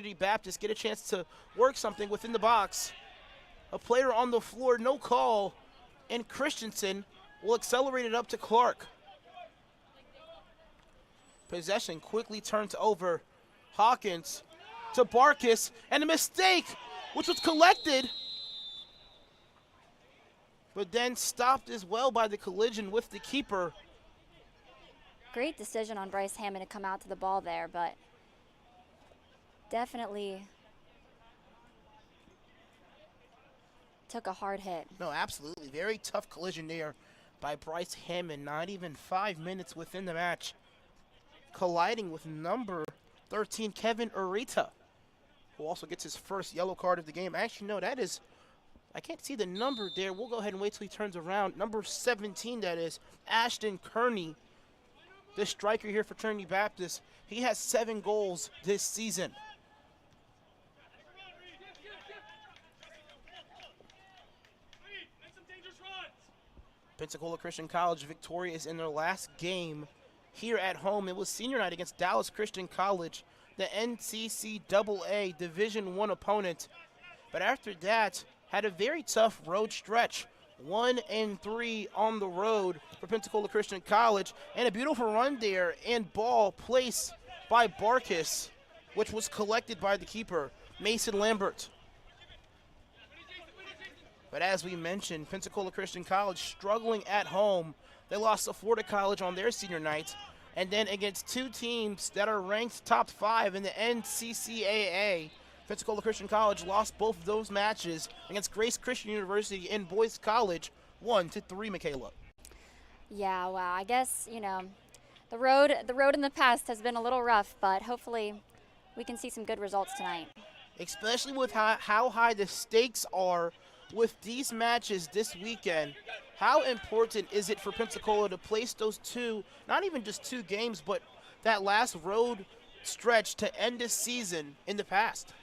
Trinity Baptist get a chance to work something within the box. A player on the floor, no call, and Christensen will accelerate it up to Clark. Possession quickly turns over. Hawkins to Barkis, and a mistake, which was collected, but then stopped as well by the collision with the keeper. Great decision on Bryce Hammond to come out to the ball there, but definitely took a hard hit. No, absolutely. Very tough collision there by Bryce Hammond. Not even 5 minutes within the match. Colliding with number 13, Kevin Urita, who also gets his first yellow card of the game. Actually, no, that is, I can't see the number there. We'll go ahead and wait till he turns around. Number 17, that is, Ashton Kearney, the striker here for Trinity Baptist. He has 7 goals this season. Pensacola Christian College victorious in their last game here at home. It was senior night against Dallas Christian College, the NCCAA Division I opponent. But after that, had a very tough road stretch. 1-3 on the road for Pensacola Christian College, and a beautiful run there and ball placed by Barkis, which was collected by the keeper, Mason Lambert. But as we mentioned, Pensacola Christian College struggling at home. They lost to Florida College on their senior night, and then against 2 teams that are ranked top 5 in the NCCAA. Pensacola Christian College lost both of those matches against Grace Christian University and Boys College, 1-3, Michaela. Yeah, wow. I guess, you know, the road in the past has been a little rough, but hopefully we can see some good results tonight. Especially with how high the stakes are with these matches this weekend. How important is it for Pensacola to place those 2, not even just 2 games, but that last road stretch to end this season in the past?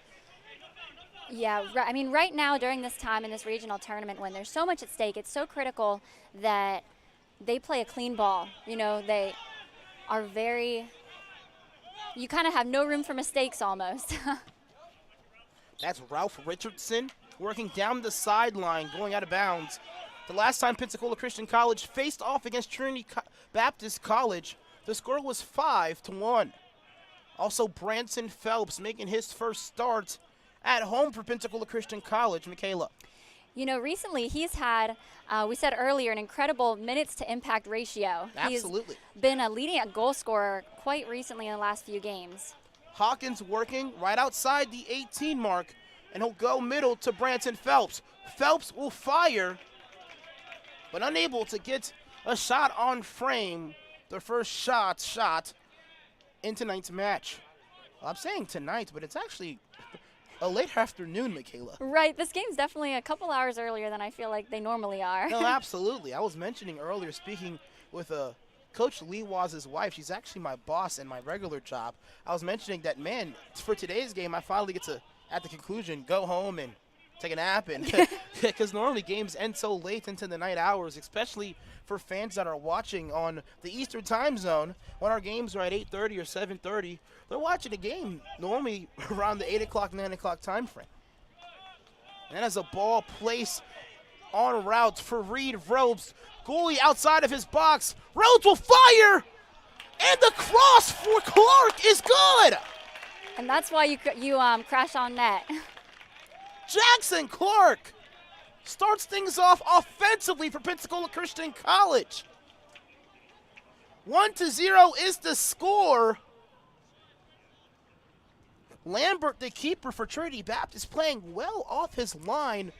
Yeah, I mean, right now during this time in this regional tournament when there's so much at stake, it's so critical that they play a clean ball. You know, they are you kind of have no room for mistakes almost. That's Ralph Richardson working down the sideline, going out of bounds. The last time Pensacola Christian College faced off against Trinity Baptist College, the score was 5-1. Also, Branson Phelps making his first start at home for Pensacola Christian College. Michaela. You know, recently he's had, we said earlier, an incredible minutes to impact ratio. Absolutely. He's been a leading goal scorer quite recently in the last few games. Hawkins working right outside the 18 mark, and he'll go middle to Branson Phelps. Phelps will fire, but unable to get a shot on frame. The first shot in tonight's match. Well, I'm saying tonight, but it's actually a late afternoon, Michaela. Right, this game's definitely a couple hours earlier than I feel like they normally are. No, absolutely. I was mentioning earlier, speaking with Coach Lee Waz's wife. She's actually my boss in my regular job. I was mentioning that, man, for today's game, I finally get to, at the conclusion, go home and take a nap, and because normally games end so late into the night hours, especially for fans that are watching on the Eastern time zone when our games are at 8:30 or 7:30. They're watching a game normally around the 8 o'clock, 9 o'clock time frame. And as a ball placed on route for Reed Rhodes, goalie outside of his box. Rhodes will fire, and the cross for Clark is good. And that's why you crash on net. Jackson Clark starts things off offensively for Pensacola Christian College. 1-0 is the score. Lambert, the keeper for Trinity Baptist, playing well off his line.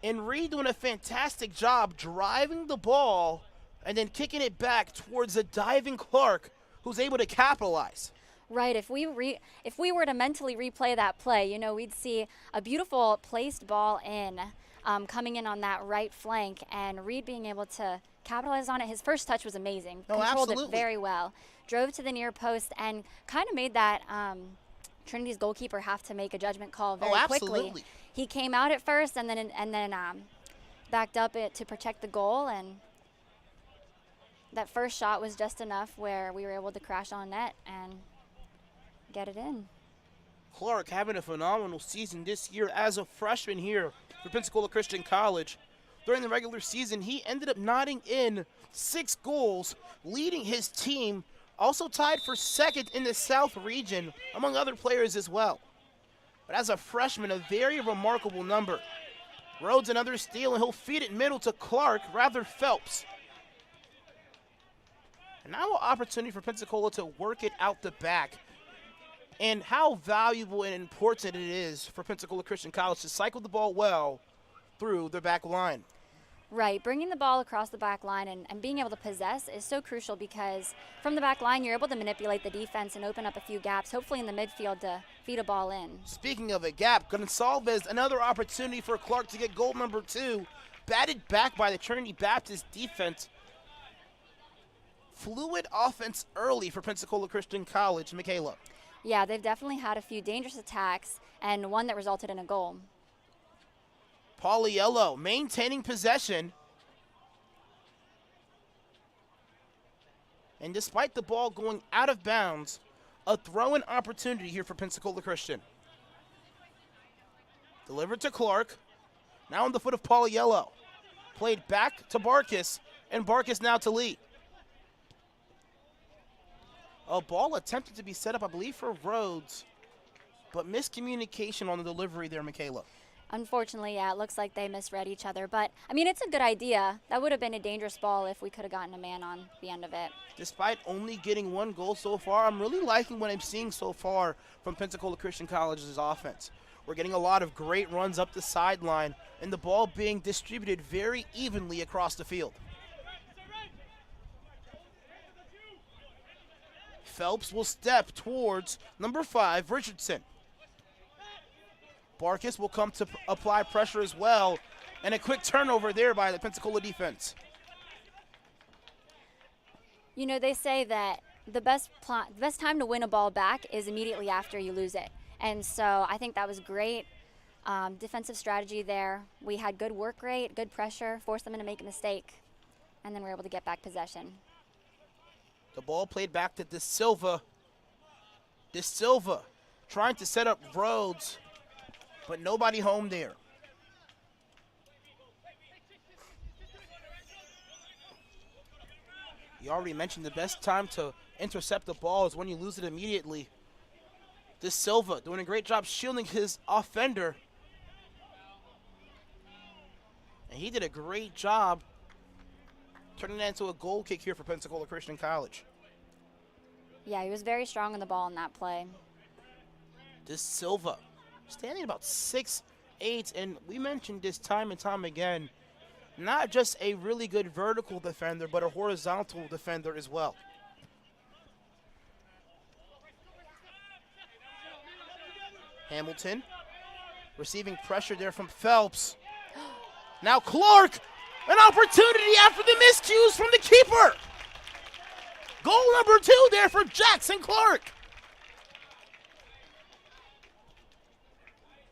And Reed doing a fantastic job driving the ball and then kicking it back towards a diving Clark, who's able to capitalize. Right, if we were to mentally replay that play, you know, we'd see a beautiful placed ball in, coming in on that right flank, and Reed being able to capitalize on it. His first touch was amazing. Oh, controlled absolutely. it very well. Drove to the near post and kind of made that Trinity's goalkeeper have to make a judgment call very quickly. He came out at first and then backed up it to protect the goal, and that first shot was just enough where we were able to crash on net and get it in. Clark having a phenomenal season this year as a freshman here for Pensacola Christian College. During the regular season, he ended up knotting in 6 goals, leading his team, also tied for second in the South region, among other players as well. But as a freshman, a very remarkable number. Rhodes another steal, and he'll feed it middle to Clark, rather Phelps. And now an opportunity for Pensacola to work it out the back. And how valuable and important it is for Pensacola Christian College to cycle the ball well through their back line. Right, bringing the ball across the back line and being able to possess is so crucial, because from the back line you're able to manipulate the defense and open up a few gaps, hopefully in the midfield, to feed a ball in. Speaking of a gap, Gonsalves, another opportunity for Clark to get goal number 2. Batted back by the Trinity Baptist defense. Fluid offense early for Pensacola Christian College. Michaela. Yeah, they've definitely had a few dangerous attacks and one that resulted in a goal. Pauliello maintaining possession. And despite the ball going out of bounds, a throw-in opportunity here for Pensacola Christian. Delivered to Clark. Now on the foot of Pauliello. Played back to Barkas, and Barkas now to Lee. A ball attempted to be set up, I believe, for Rhodes, but miscommunication on the delivery there, Michaela. Unfortunately, yeah, it looks like they misread each other. But, I mean, it's a good idea. That would have been a dangerous ball if we could have gotten a man on the end of it. Despite only getting 1 goal so far, I'm really liking what I'm seeing so far from Pensacola Christian College's offense. We're getting a lot of great runs up the sideline, and the ball being distributed very evenly across the field. Phelps will step towards number 5, Richardson. Barkas will come to apply pressure as well, and a quick turnover there by the Pensacola defense. You know, they say that the best time to win a ball back is immediately after you lose it. And so I think that was great defensive strategy there. We had good work rate, good pressure, forced them to make a mistake, and then we're able to get back possession. The ball played back to De Silva. De Silva trying to set up Rhodes, but nobody home there. You already mentioned the best time to intercept the ball is when you lose it immediately. De Silva doing a great job shielding his offender. And he did a great job turning that into a goal kick here for Pensacola Christian College. Yeah, he was very strong on the ball in that play. De Silva standing about 6'8", and we mentioned this time and time again, not just a really good vertical defender, but a horizontal defender as well. Hamilton receiving pressure there from Phelps. Now Clark, an opportunity after the miscues from the keeper. Goal number 2 there for Jackson Clark.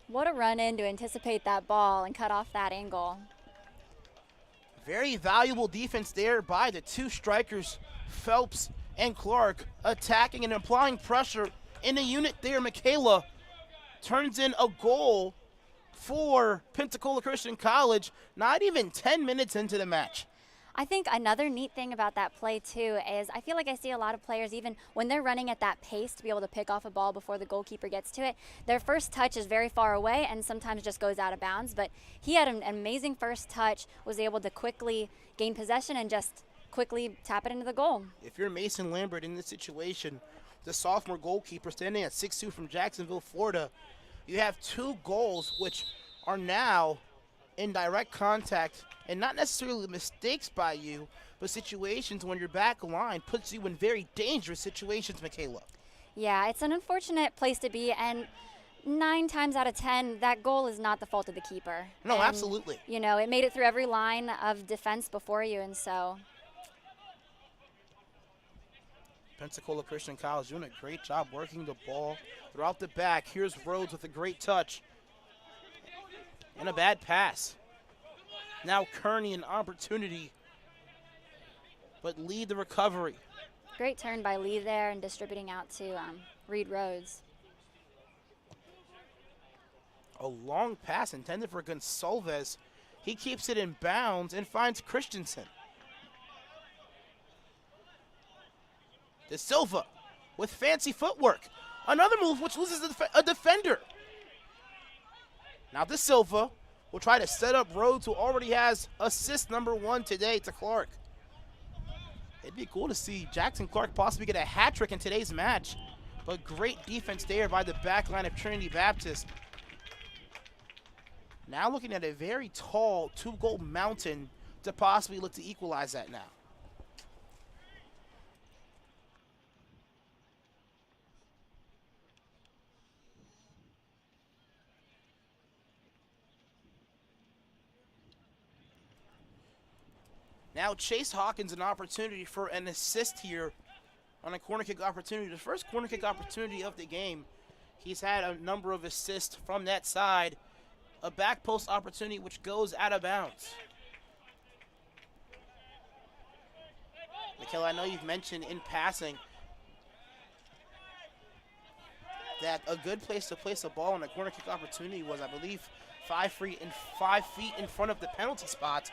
What a run in to anticipate that ball and cut off that angle. Very valuable defense there by the 2 strikers, Phelps and Clark, attacking and applying pressure in the unit there. Michaela turns in a goal for Pensacola Christian College, not even 10 minutes into the match. I think another neat thing about that play, too, is I feel like I see a lot of players, even when they're running at that pace to be able to pick off a ball before the goalkeeper gets to it, their first touch is very far away and sometimes just goes out of bounds. But he had an amazing first touch, was able to quickly gain possession and just quickly tap it into the goal. If you're Mason Lambert in this situation, the sophomore goalkeeper standing at 6'2" from Jacksonville, Florida, you have 2 goals which are now in direct contact, and not necessarily mistakes by you, but situations when your back line puts you in very dangerous situations, Michaela. Yeah, it's an unfortunate place to be, and 9 times out of 10, that goal is not the fault of the keeper. No, and, absolutely. You know, it made it through every line of defense before you, and so. Pensacola Christian College doing a great job working the ball throughout the back. Here's Rhodes with a great touch and a bad pass. Now Kearney an opportunity, but lead the recovery. Great turn by Lee there and distributing out to Reed Rhodes. A long pass intended for Gonsalves. He keeps it in bounds and finds Christensen. De Silva with fancy footwork. Another move which loses a defender. Now De Silva will try to set up Rhodes, who already has assist number 1 today to Clark. It'd be cool to see Jackson Clark possibly get a hat trick in today's match. But great defense there by the back line of Trinity Baptist. Now looking at a very tall 2-goal mountain to possibly look to equalize that now. Now Chase Hawkins an opportunity for an assist here on a corner kick opportunity. The first corner kick opportunity of the game. He's had a number of assists from that side. A back post opportunity which goes out of bounds. Michaela, I know you've mentioned in passing that a good place to place a ball on a corner kick opportunity was, I believe, 5 feet in front of the penalty spot.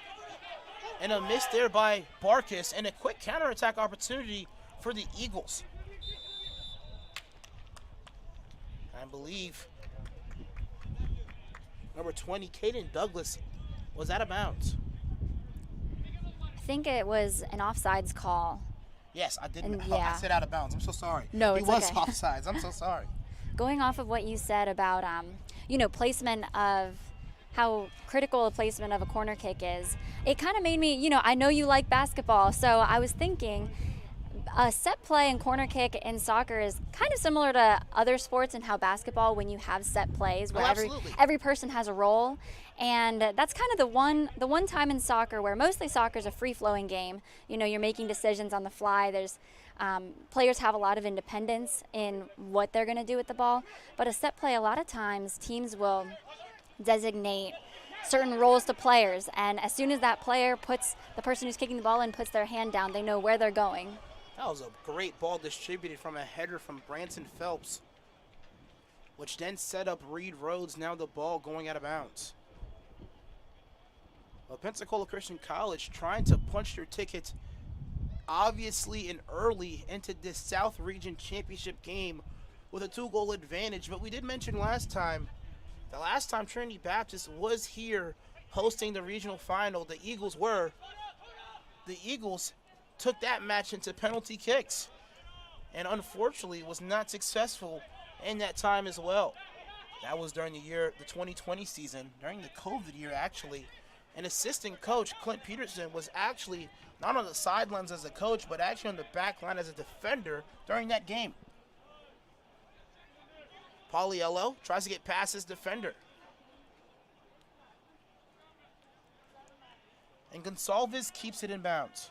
And a miss there by Barkas, and a quick counterattack opportunity for the Eagles. I believe number 20, Caden Douglas, was out of bounds. I think it was an offsides call. Yes, I didn't. Yeah. I said out of bounds. I'm so sorry. No, it's okay. He was offsides. I'm so sorry. Going off of what you said about, placement of how critical a placement of a corner kick is, it kind of made me, I know you like basketball, so I was thinking a set play and corner kick in soccer is kind of similar to other sports in how basketball, when you have set plays where every person has a role. And that's kind of the one time in soccer where mostly soccer is a free-flowing game. You're making decisions on the fly. There's players have a lot of independence in what they're going to do with the ball. But a set play, a lot of times teams will designate certain roles to players, and as soon as that player the person who's kicking the ball in puts their hand down, they know where they're going. That was a great ball distributed from a header from Branson Phelps, which then set up Reed Rhodes. Now the ball going out of bounds. Well, Pensacola Christian College trying to punch their ticket obviously and early into this South Region Championship game with a 2-goal advantage. But we did mention last time, the last time Trinity Baptist was here hosting the regional final, the Eagles took that match into penalty kicks and unfortunately was not successful in that time as well. That was during the 2020 season, during the COVID year actually. And assistant coach Clint Peterson was actually not on the sidelines as a coach, but actually on the back line as a defender during that game. Pauliello tries to get past his defender. And Gonsalves keeps it in bounds.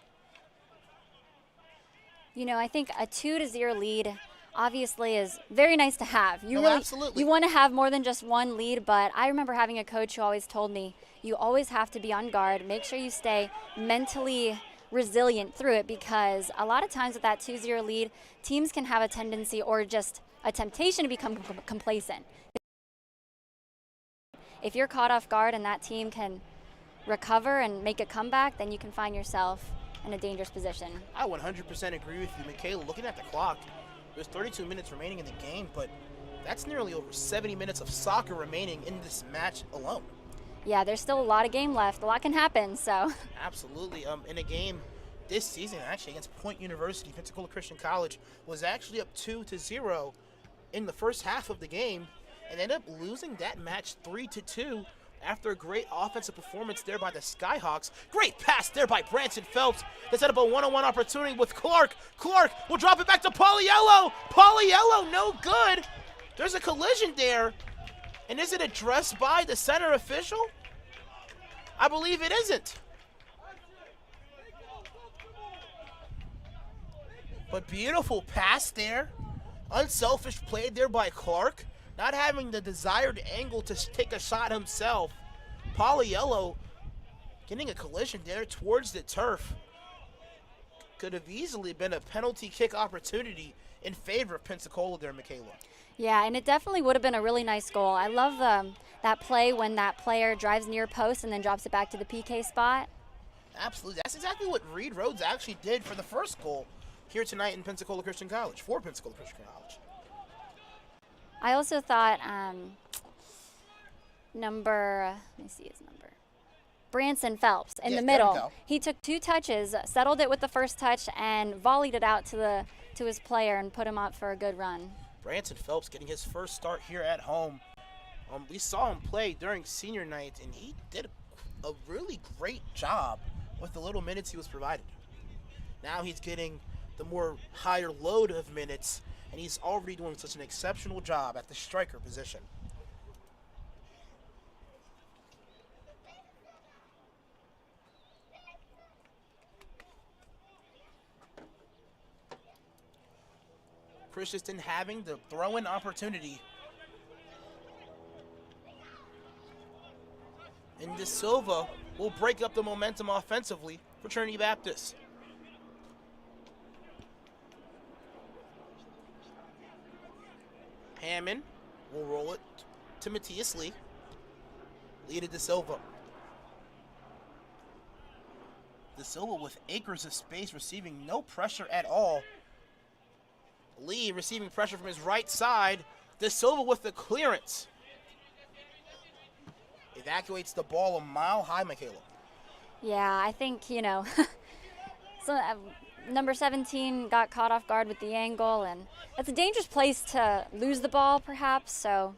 I think a 2-0 lead obviously is very nice to have. Absolutely. You want to have more than just one lead, but I remember having a coach who always told me, you always have to be on guard. Make sure you stay mentally resilient through it, because a lot of times with that 2-0 lead, teams can have a tendency or just a temptation to become complacent. If you're caught off guard and that team can recover and make a comeback, then you can find yourself in a dangerous position. I 100% agree with you, Michaela. Looking at the clock, there's 32 minutes remaining in the game, but that's nearly over 70 minutes of soccer remaining in this match alone. Yeah, there's still a lot of game left. A lot can happen, so. Absolutely. In a game this season, actually, against Point University, Pensacola Christian College was actually up 2-0 in the first half of the game and ended up losing that match 3-2 after a great offensive performance there by the Skyhawks. Great pass there by Branson Phelps to set up a one-on-one opportunity with Clark. Clark will drop it back to Pauliello. Pauliello, no good. There's a collision there. And is it addressed by the center official? I believe it isn't. But beautiful pass there. Unselfish play there by Clark. Not having the desired angle to take a shot himself. Pauliello getting a collision there towards the turf. Could have easily been a penalty kick opportunity in favor of Pensacola there, Michaela. Yeah, and it definitely would have been a really nice goal. I love that play when that player drives near post and then drops it back to the PK spot. Absolutely. That's exactly what Reed Rhodes actually did for the first goal here tonight in Pensacola Christian College, for Pensacola Christian College. I also thought Branson Phelps in the middle. He took 2 touches, settled it with the first touch, and volleyed it out to his player and put him up for a good run. Branson Phelps getting his first start here at home. We saw him play during senior night, and he did a really great job with the little minutes he was provided. Now he's getting the more higher load of minutes, and he's already doing such an exceptional job at the striker position. Christensen having the throw-in opportunity. And De Silva will break up the momentum offensively for Trinity Baptist. Hammond will roll it to Matthias Lee. Lee to De Silva. De Silva with acres of space, receiving no pressure at all. Lee receiving pressure from his right side. De Silva with the clearance. Evacuates the ball a mile high, Michaela. Yeah, I think, so number 17 got caught off guard with the angle, and it's a dangerous place to lose the ball, perhaps. So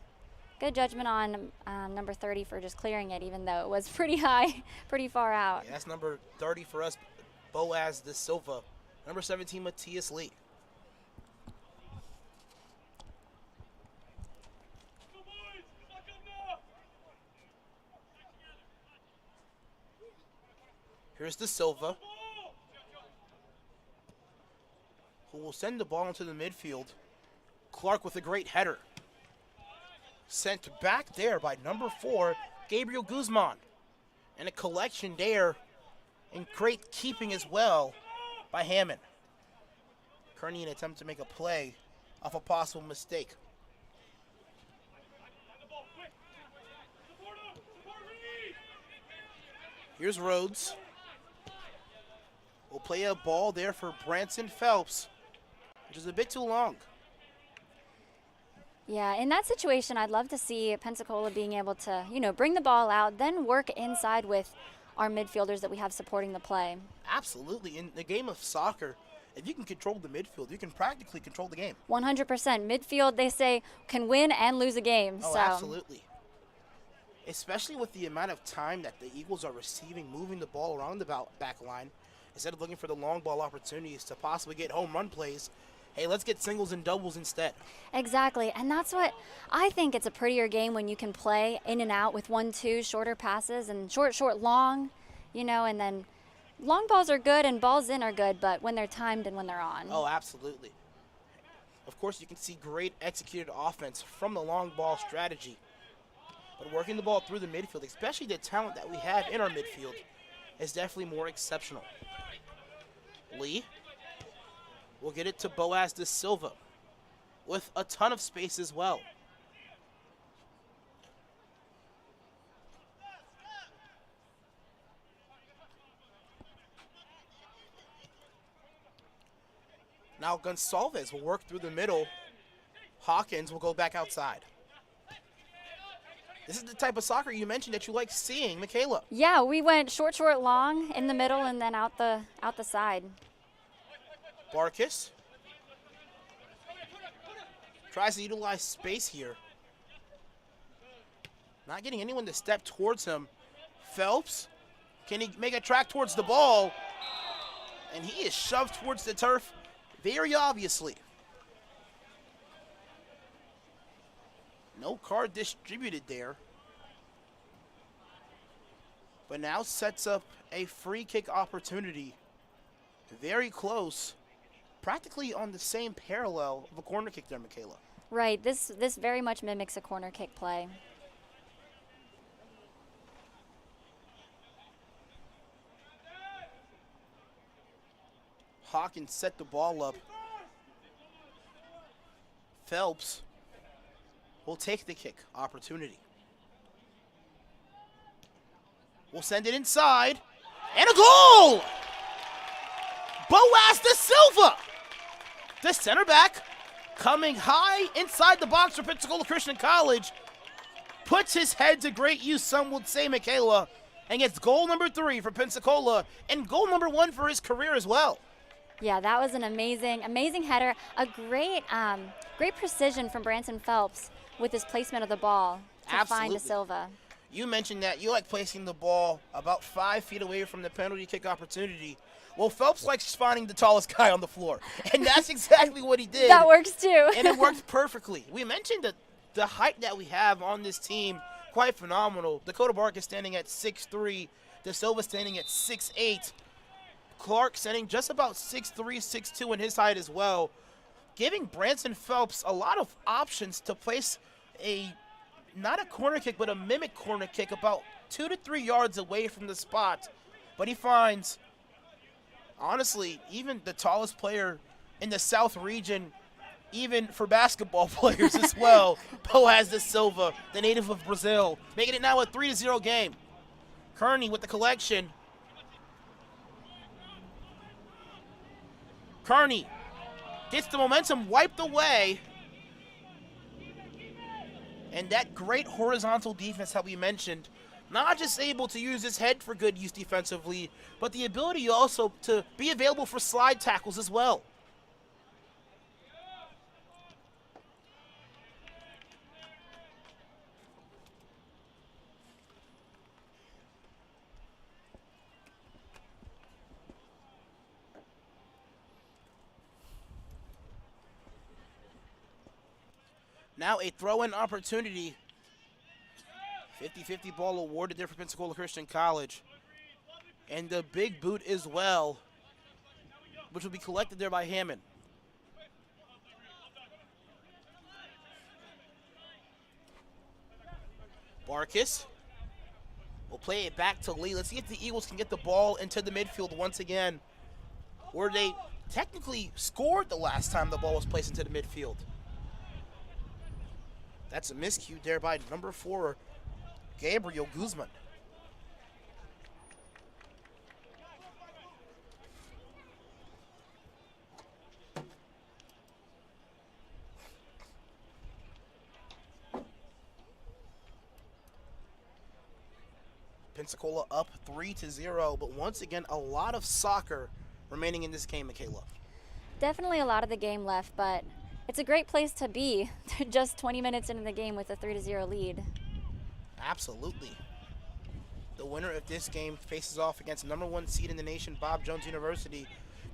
good judgment on number 30 for just clearing it, even though it was pretty high, pretty far out. Yeah, that's number 30 for us, Boaz De Silva. Number 17, Matthias Lee. Here's De Silva, who will send the ball into the midfield. Clark with a great header. Sent back there by number 4, Gabriel Guzman. And a collection there, and great keeping as well by Hammond. Kearney in an attempt to make a play off a possible mistake. Here's Rhodes. We'll play a ball there for Branson Phelps, which is a bit too long. Yeah, in that situation, I'd love to see Pensacola being able to, bring the ball out, then work inside with our midfielders that we have supporting the play. Absolutely. In the game of soccer, if you can control the midfield, you can practically control the game. 100%. Midfield, they say, can win and lose a game. Oh, absolutely. Especially with the amount of time that the Eagles are receiving, moving the ball around the back line, instead of looking for the long ball opportunities to possibly get home run plays, hey, let's get singles and doubles instead. Exactly, and that's what I think. It's a prettier game when you can play in and out with 1-2 shorter passes and short, long, and then long balls are good and balls in are good, but when they're timed and when they're on. Oh, absolutely. Of course, you can see great executed offense from the long ball strategy. But working the ball through the midfield, especially the talent that we have in our midfield, is definitely more exceptional. Lee will get it to Boaz De Silva with a ton of space as well. Now Gonsalves will work through the middle. Hawkins will go back outside. This is the type of soccer you mentioned that you like seeing, Michaela. Yeah, we went short, long in the middle and then out the side. Barkis tries to utilize space here. Not getting anyone to step towards him. Phelps, can he make a track towards the ball? And he is shoved towards the turf very obviously. No card distributed there. But now sets up a free kick opportunity. Very close. Practically on the same parallel of a corner kick there, Michaela. Right. This very much mimics a corner kick play. Hawkins set the ball up. Phelps will take the kick opportunity. will send it inside. And a goal! Boaz da Silva, the center back, coming high inside the box for Pensacola Christian College, puts his head to great use, some would say, Michaela, and gets goal number 3 for Pensacola and goal number 1 for his career as well. Yeah, that was an amazing header. A great precision from Branson Phelps with his placement of the ball to find Da Silva. You mentioned that you like placing the ball about 5 feet away from the penalty kick opportunity. Well, Phelps likes finding the tallest guy on the floor, and that's exactly what he did. That works too. And it worked perfectly. We mentioned that the height that we have on this team, quite phenomenal. Dakota Bark is standing at 6'3", Da Silva standing at 6'8", Clark standing just about 6'3", 6'2" in his height as well, giving Branson Phelps a lot of options to place not a corner kick, but a mimic corner kick about 2 to 3 yards away from the spot. But he finds, honestly, even the tallest player in the South region, even for basketball players as well, Boaz da Silva, the native of Brazil, making it now a 3-0 game. Kearney with the collection. Kearney gets the momentum wiped away. And that great horizontal defense that we mentioned, not just able to use his head for good use defensively, but the ability also to be available for slide tackles as well. Now a throw-in opportunity. 50-50 ball awarded there for Pensacola Christian College. And the big boot as well, which will be collected there by Hammond. Barkas will play it back to Lee. Let's see if the Eagles can get the ball into the midfield once again, where they technically scored the last time the ball was placed into the midfield. That's a miscue there by number 4, Gabriel Guzman. Pensacola up 3-0, but once again, a lot of soccer remaining in this game, Michaela. Definitely a lot of the game left, but it's a great place to be just 20 minutes into the game with a 3-0 lead. Absolutely. The winner of this game faces off against number 1 seed in the nation, Bob Jones University.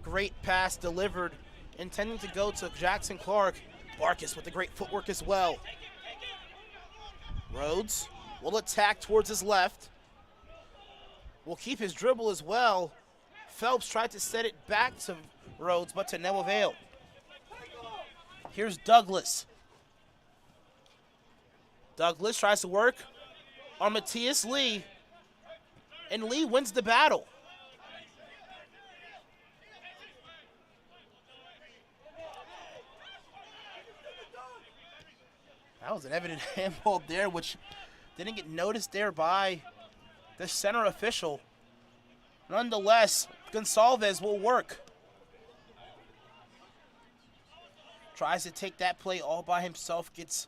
Great pass delivered, intending to go to Jackson Clark. Barkas with the great footwork as well. Rhodes will attack towards his left. Will keep his dribble as well. Phelps tried to set it back to Rhodes, but to no avail. Here's Douglas. Douglas tries to work on Matthias Lee, and Lee wins the battle. That was an evident handball there, which didn't get noticed there by the center official. Nonetheless, Gonsalves will work. Tries to take that play all by himself, gets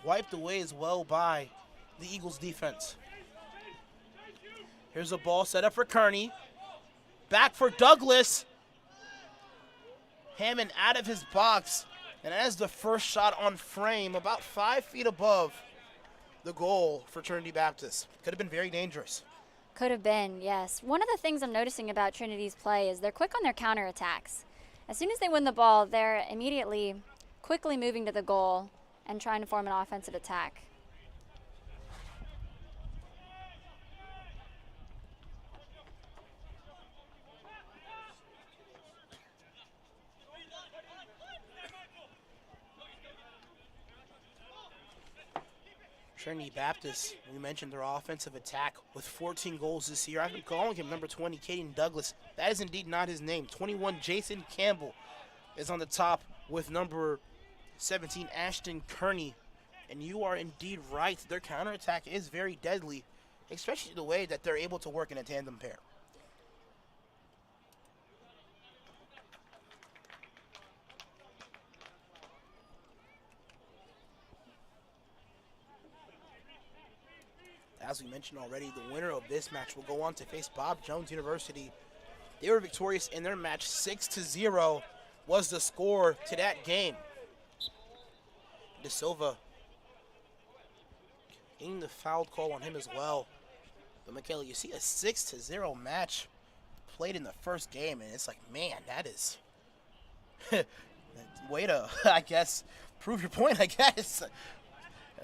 wiped away as well by the Eagles defense. Here's a ball set up for Kearney. Back for Douglas. Hammond out of his box, and as the first shot on frame, about 5 feet above the goal for Trinity Baptist. Could have been very dangerous. Could have been, yes. One of the things I'm noticing about Trinity's play is they're quick on their counterattacks. As soon as they win the ball, they're immediately quickly moving to the goal and trying to form an offensive attack. Trinity Baptist, we mentioned their offensive attack with 14 goals this year. I've been calling him number 20, Caden Douglas. That is indeed not his name. 21, Jason Campbell is on the top with number 17, Ashton Kearney. And you are indeed right. Their counterattack is very deadly. especially the way that they're able to work in a tandem pair. As we mentioned already, the winner of this match will go on to face Bob Jones University. They were victorious in their match. 6-0 was the score to that game. De Silva getting the foul call on him as well. But Michaela, you see a 6-0 match played in the first game, and it's like, man, that is way to, I guess, prove your point, I guess.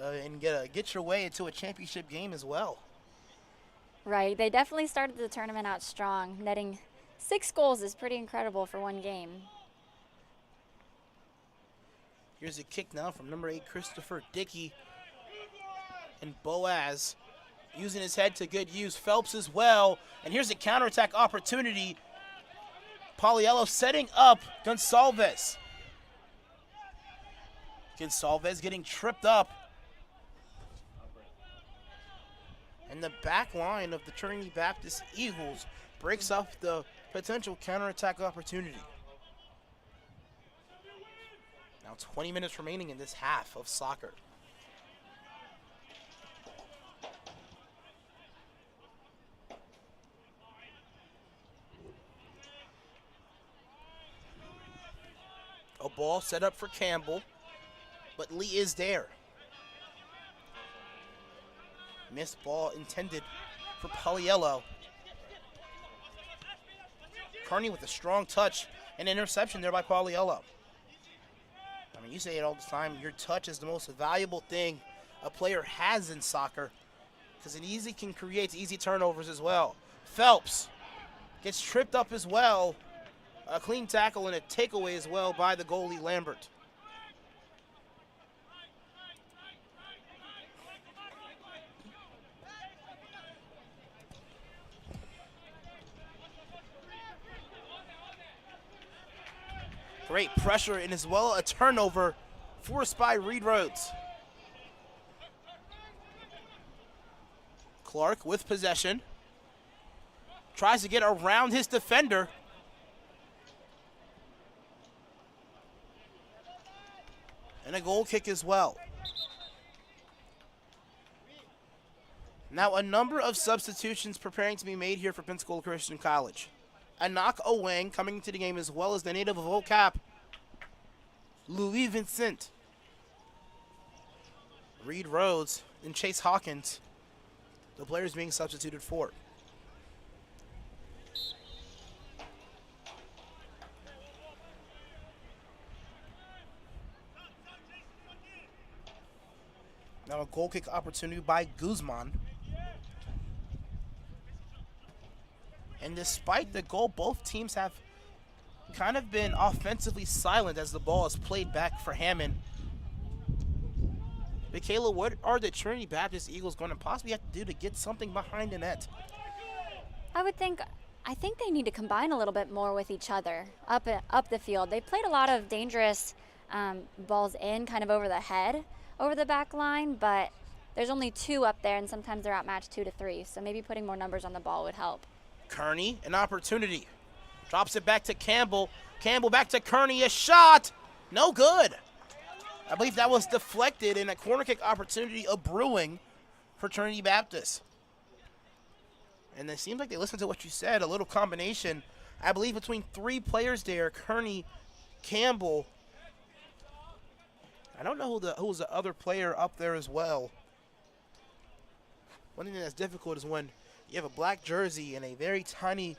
And get your way into a championship game as well. Right. They definitely started the tournament out strong. Netting 6 goals is pretty incredible for one game. Here's a kick now from number 8, Christopher Dickey. And Boaz using his head to good use. Phelps as well. And here's a counterattack opportunity. Pauliello setting up Gonsalves. Gonsalves getting tripped up. And the back line of the Trinity Baptist Eagles breaks up the potential counterattack opportunity. Now 20 minutes remaining in this half of soccer. A ball set up for Campbell, but Lee is there. Missed ball intended for Pauliello. Kearney with a strong touch and interception there by Pauliello. I mean, you say it all the time, your touch is the most valuable thing a player has in soccer because it can create easy turnovers as well. Phelps gets tripped up as well. A clean tackle and a takeaway as well by the goalie Lambert. Great pressure and as well a turnover forced by Reed Rhodes. Clark with possession. Tries to get around his defender. And a goal kick as well. Now a number of substitutions preparing to be made here for Pensacola Christian College. Anak Owang coming into the game as well as the native of Oak Cap, Louis Vincent. Reed Rhodes and Chase Hawkins, the players being substituted for. Now a goal kick opportunity by Guzman. And despite the goal, both teams have kind of been offensively silent as the ball is played back for Hammond. Michaela, what are the Trinity Baptist Eagles going to possibly have to do to get something behind the net? I think they need to combine a little bit more with each other up the field. They played a lot of dangerous balls in, kind of over the head, over the back line, but there's only 2 up there, and sometimes they're outmatched 2 to 3. So maybe putting more numbers on the ball would help. Kearney, an opportunity. Drops it back to Campbell. Campbell back to Kearney. A shot. No good. I believe that was deflected, and a corner kick opportunity of brewing for Trinity Baptist. And it seems like they listened to what you said. A little combination, I believe, between 3 players there. Kearney, Campbell. I don't know who's the other player up there as well. One thing that's difficult is when you have a black jersey and a very tiny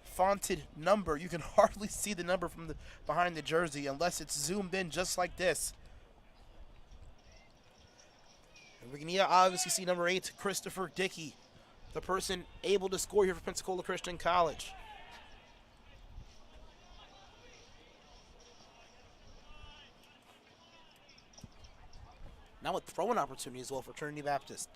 fonted number. You can hardly see the number from behind the jersey unless it's zoomed in just like this. And we can obviously see number 8, Christopher Dickey, the person able to score here for Pensacola Christian College. Now a throwing opportunity as well for Trinity Baptist.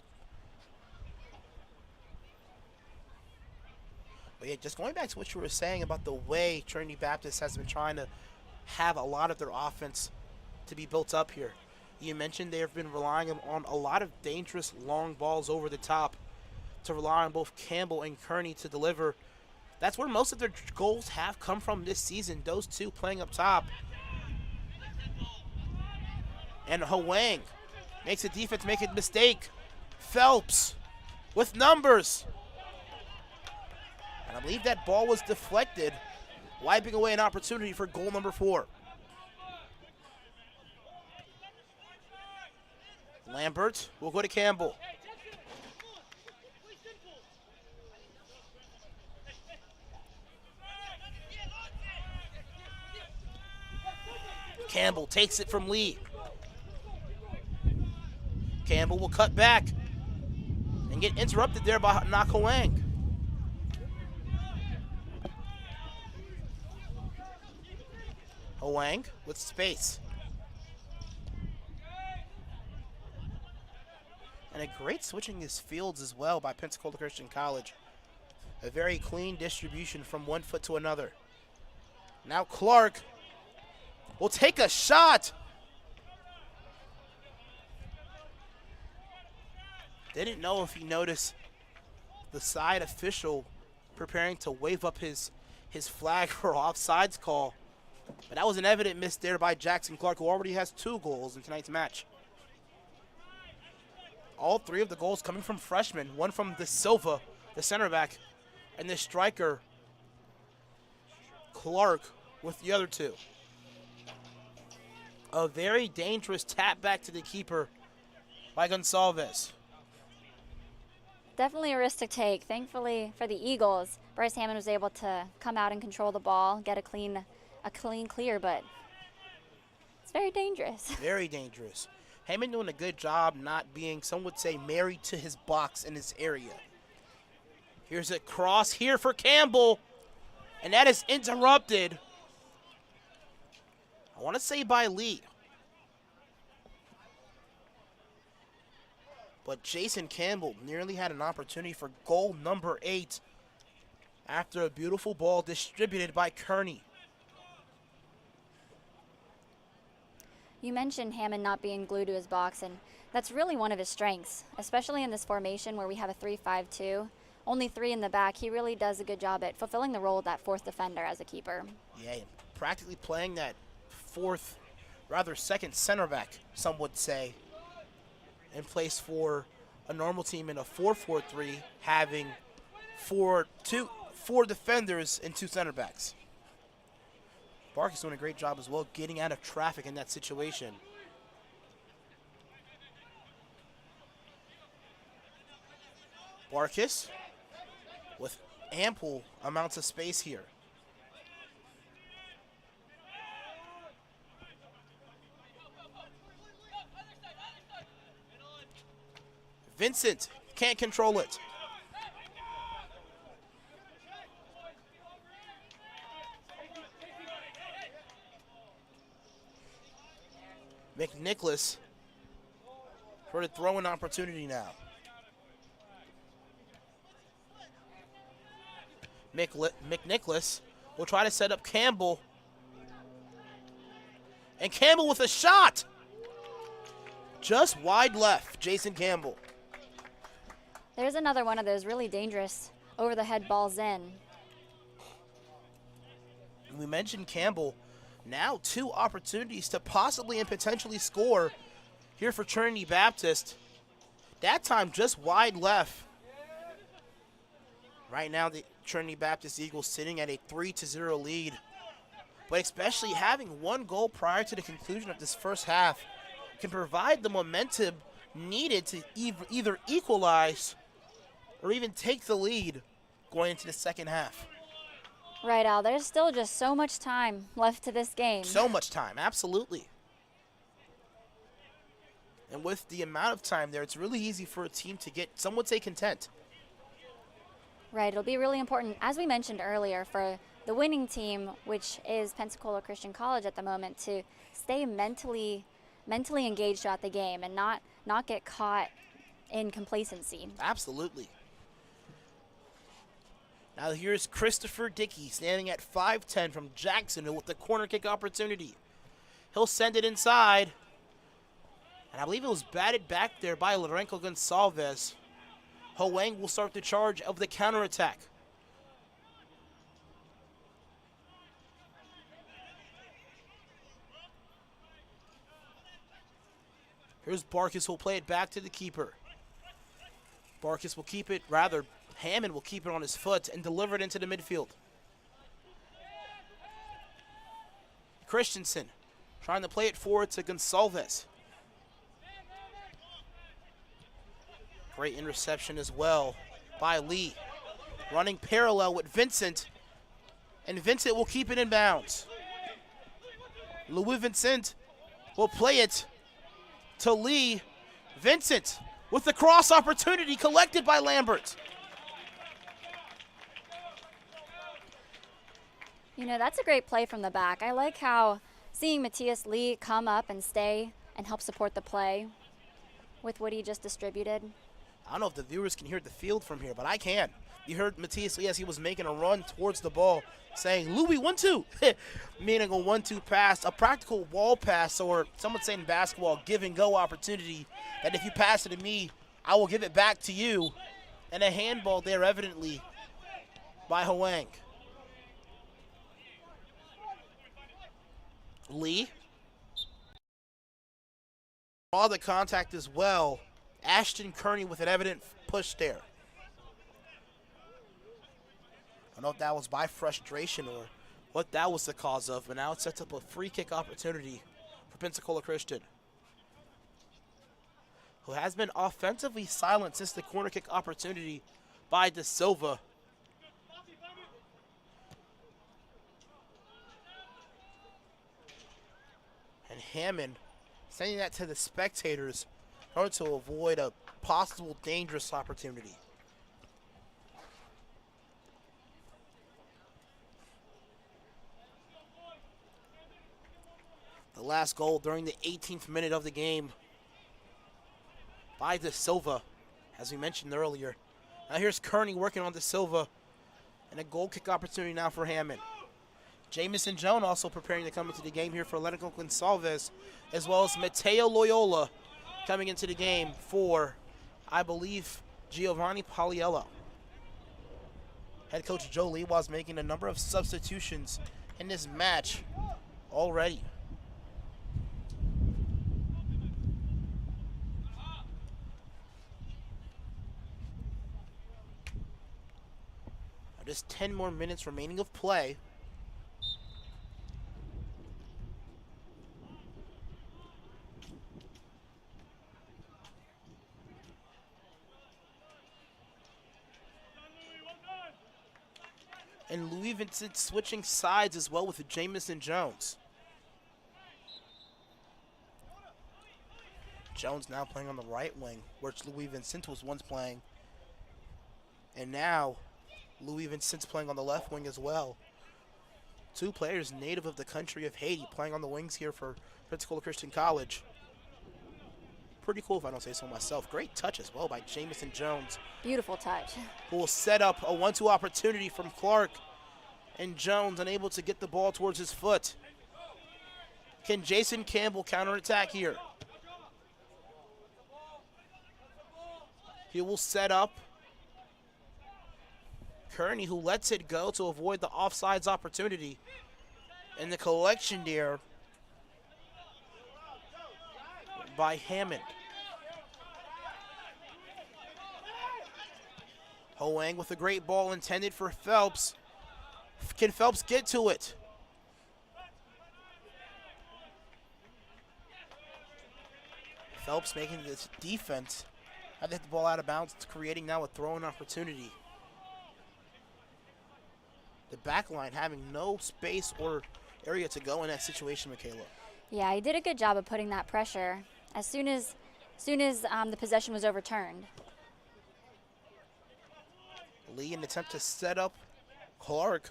But yeah, just going back to what you were saying about the way Trinity Baptist has been trying to have a lot of their offense to be built up here. You mentioned they have been relying on a lot of dangerous long balls over the top. to rely on both Campbell and Kearney to deliver. That's where most of their goals have come from this season, those two playing up top. And Hwang makes the defense make a mistake. Phelps with numbers. And I believe that ball was deflected, wiping away an opportunity for goal number 4. Lambert will go to Campbell. Campbell takes it from Lee. Campbell will cut back and get interrupted there by Hwang. Hwang with space. And a great switching his fields as well by Pensacola Christian College. A very clean distribution from one foot to another. Now Clark will take a shot. Didn't know if he noticed the side official preparing to wave up his flag for offsides call. But that was an evident miss there by Jackson Clark, who already has 2 goals in tonight's match. All 3 of the goals coming from freshmen, one from De Silva, the center back, and the striker, Clark, with the other 2. A very dangerous tap back to the keeper by Gonsalves. Definitely a risk to take. Thankfully for the Eagles, Bryce Hammond was able to come out and control the ball, get a clean clear, but it's very dangerous. Very dangerous. Hammond doing a good job not being, some would say, married to his box in this area. Here's a cross here for Campbell, and that is interrupted. I want to say by Lee. But Jason Campbell nearly had an opportunity for goal number 8 after a beautiful ball distributed by Kearney. You mentioned Hammond not being glued to his box, and that's really one of his strengths, especially in this formation where we have a 3-5-2. Only 3 in the back. He really does a good job at fulfilling the role of that 4th defender as a keeper. Yeah, practically playing that 4th, rather 2nd center back, some would say, in place for a normal team in a 4-4-3, having 4 defenders and 2 center backs. Bark is doing a great job as well, getting out of traffic in that situation. Barkis with ample amounts of space here. Vincent can't control it. McNicholas for the throw-in opportunity now. McNicholas will try to set up Campbell. And Campbell with a shot! Just wide left, Jason Campbell. There's another one of those really dangerous over-the-head balls in. We mentioned Campbell. Now 2 opportunities to possibly and potentially score here for Trinity Baptist. That time just wide left. Right now the Trinity Baptist Eagles sitting at a 3-0 lead. But especially having 1 goal prior to the conclusion of this first half can provide the momentum needed to either equalize or even take the lead going into the second half. Right, Al. There's still just so much time left to this game. So much time, absolutely. And with the amount of time there, it's really easy for a team to get, some would say, content. Right, it'll be really important, as we mentioned earlier, for the winning team, which is Pensacola Christian College at the moment, to stay mentally engaged throughout the game and not get caught in complacency. Absolutely. Now here's Christopher Dickey standing at 5'10" from Jacksonville with the corner kick opportunity. He'll send it inside. And I believe it was batted back there by Lorenzo Gonsalves. Hoang will start the charge of the counterattack. Here's Barkas, who'll play it back to the keeper. Barkas will keep it, rather, Hammond will keep it on his foot and deliver it into the midfield. Christensen trying to play it forward to Gonsalves. Great interception as well by Lee. Running parallel with Vincent, and Vincent will keep it in bounds. Louis Vincent will play it to Lee. Vincent with the cross opportunity collected by Lambert. You know, that's a great play from the back. I like how seeing Matthias Lee come up and stay and help support the play with what he just distributed. I don't know if the viewers can hear the field from here, but I can. You heard Matthias Lee as he was making a run towards the ball, saying, Louis, 1-2, meaning a 1-2 pass, a practical wall pass, or some would say in basketball, give-and-go opportunity, that if you pass it to me, I will give it back to you. And a handball there, evidently, by Hoang. Lee. Saw the contact as well. Ashton Kearney with an evident push there. I don't know if that was by frustration or what that was the cause of, but now it sets up a free kick opportunity for Pensacola Christian, who has been offensively silent since the corner kick opportunity by De Silva. And Hammond sending that to the spectators in order to avoid a possible dangerous opportunity. The last goal during the 18th minute of the game by De Silva, as we mentioned earlier. Now here's Kearney working on De Silva, and a goal kick opportunity now for Hammond. Jamison Jones also preparing to come into the game here for Lenico Gonsalves, as well as Mateo Loyola coming into the game for, I believe, Giovanni Pagliello. Head coach Joe Lee was making a number of substitutions in this match already. Just 10 more minutes remaining of play. And Louis Vincent switching sides as well with Jamison Jones. Jones now playing on the right wing, where Louis Vincent was once playing. And now Louis Vincent's playing on the left wing as well. Two players native of the country of Haiti playing on the wings here for Pensacola Christian College. Pretty cool if I don't say so myself. Great touch as well by Jamison Jones. Beautiful touch. Who will set up a 1-2 opportunity from Clark. And Jones unable to get the ball towards his foot. Can Jason Campbell counterattack here? He will set up. Kearney, who lets it go to avoid the offsides opportunity. And the collection there by Hammond. Hoang with a great ball intended for Phelps. Can Phelps get to it? Phelps making this defense. Had to hit the ball out of bounds, creating now a throwing opportunity. The back line having no space or area to go in that situation, Michaela. Yeah, he did a good job of putting that pressure as soon as the possession was overturned. Lee, an attempt to set up Clark.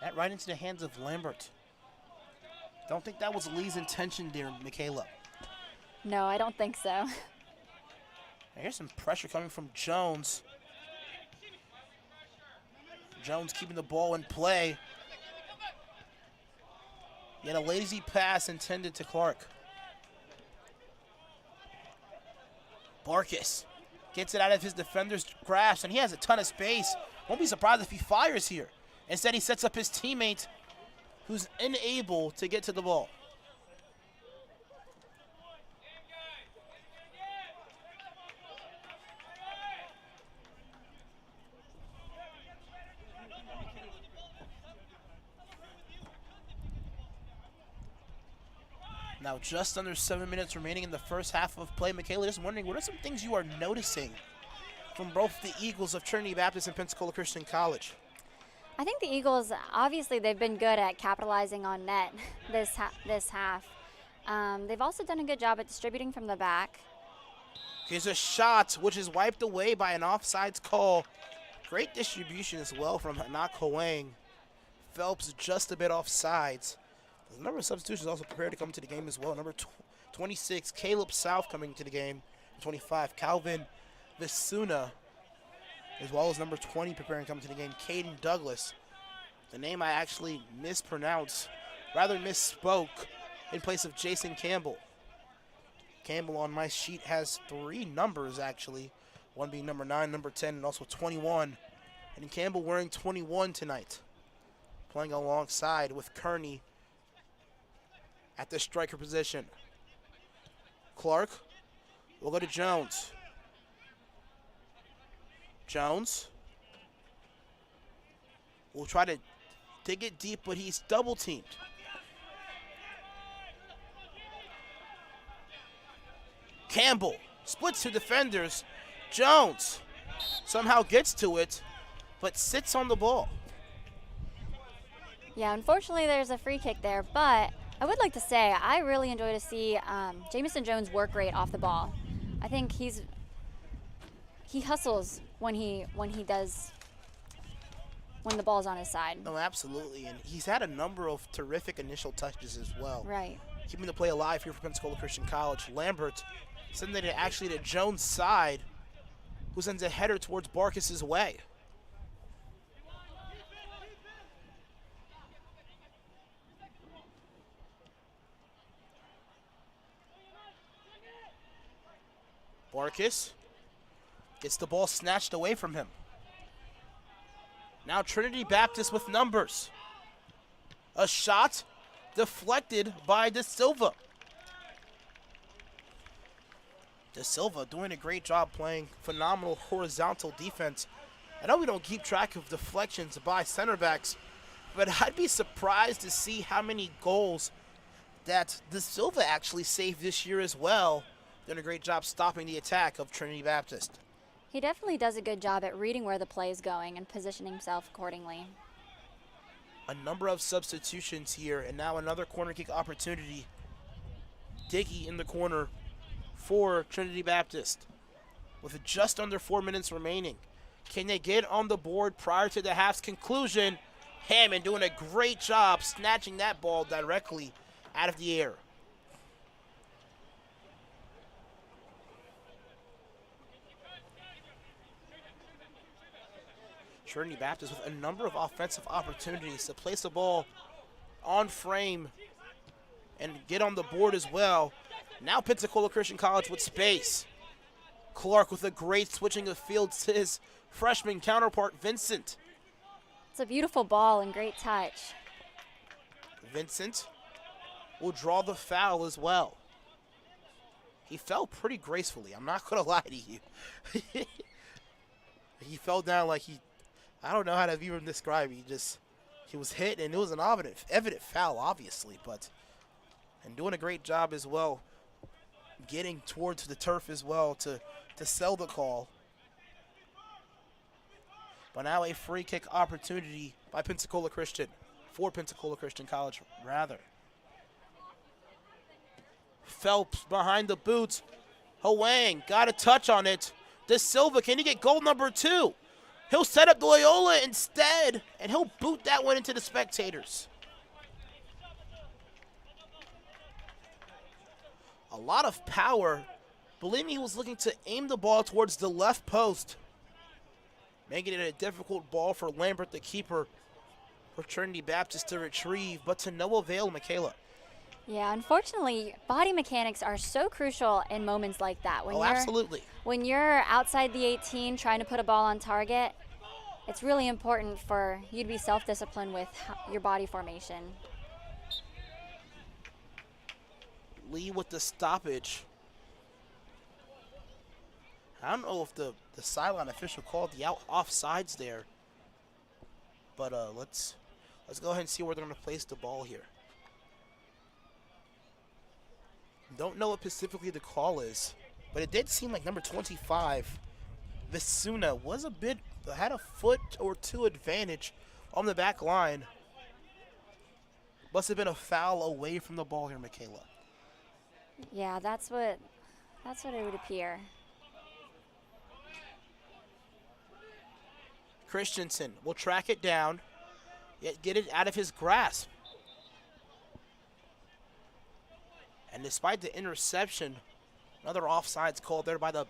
That right into the hands of Lambert. Don't think that was Lee's intention there, Michaela. No, I don't think so. Here's some pressure coming from Jones. Jones keeping the ball in play. Yet a lazy pass intended to Clark. Barkas Gets it out of his defender's grasp, and he has a ton of space. Won't be surprised if he fires here. Instead, he sets up his teammate, who's unable to get to the ball. Now just under 7 minutes remaining in the first half of play. Michaela, just wondering, what are some things you are noticing from both the Eagles of Trinity Baptist and Pensacola Christian College? I think the Eagles, obviously, they've been good at capitalizing on net this half. They've also done a good job at distributing from the back. Here's a shot, which is wiped away by an offsides call. Great distribution as well from Hanak Hoang. Phelps just a bit offsides. There's a number of substitutions also prepared to come to the game as well. Number 26, Caleb South coming to the game. 25, Calvin Visuna, as well as number 20 preparing to come to the game, Caden Douglas. The name I actually misspoke in place of Jason Campbell. Campbell on my sheet has 3 numbers actually, one being number 9, number 10, and also 21. And Campbell wearing 21 tonight, playing alongside with Kearney at the striker position. Clark will go to Jones. Jones will try to dig it deep, but he's double teamed. Campbell splits 2 defenders. Jones somehow gets to it, but sits on the ball. Yeah, unfortunately there's a free kick there, but I would like to say I really enjoy to see Jamison Jones work rate off the ball. I think he hustles when the ball's on his side. No, absolutely, and he's had a number of terrific initial touches as well. Right. Keeping the play alive here for Pensacola Christian College. Lambert sending it actually to Jones' side, who sends a header towards Barkis's way. Barkis gets the ball snatched away from him. Now Trinity Baptist with numbers. A shot deflected by De Silva. De Silva doing a great job playing phenomenal horizontal defense. I know we don't keep track of deflections by center backs, but I'd be surprised to see how many goals that De Silva actually saved this year as well. Doing a great job stopping the attack of Trinity Baptist. He definitely does a good job at reading where the play is going and positioning himself accordingly. A number of substitutions here, and now another corner kick opportunity. Dickey in the corner for Trinity Baptist with just under 4 minutes remaining. Can they get on the board prior to the half's conclusion? Hammond doing a great job snatching that ball directly out of the air. Trinity Baptist with a number of offensive opportunities to place the ball on frame and get on the board as well. Now Pensacola Christian College with space. Clark with a great switching of fields to his freshman counterpart, Vincent. It's a beautiful ball and great touch. Vincent will draw the foul as well. He fell pretty gracefully, I'm not going to lie to you. He fell down like I don't know how to even describe it. He was hit, and it was an evident foul, obviously, and doing a great job as well, getting towards the turf as well to sell the call. But now a free kick opportunity by Pensacola Christian, for Pensacola Christian College, rather. Phelps behind the boots. Hoang got a touch on it. De Silva, can he get goal number 2? He'll set up Loyola instead, and he'll boot that one into the spectators. A lot of power. Believe me, he was looking to aim the ball towards the left post, making it a difficult ball for Lambert, the keeper, for Trinity Baptist to retrieve, but to no avail, Michaela. Yeah, unfortunately, body mechanics are so crucial in moments like that. Absolutely. When you're outside the 18 trying to put a ball on target, it's really important for you to be self-disciplined with your body formation. Lee with the stoppage. I don't know if the sideline official called the offsides there, but let's go ahead and see where they're going to place the ball here. Don't know what specifically the call is, but it did seem like number 25, Visuna, had a foot or two advantage on the back line. Must have been a foul away from the ball here, Michaela. Yeah, that's what it would appear. Christensen will track it down, yet get it out of his grasp. And despite the interception, another offsides called there by the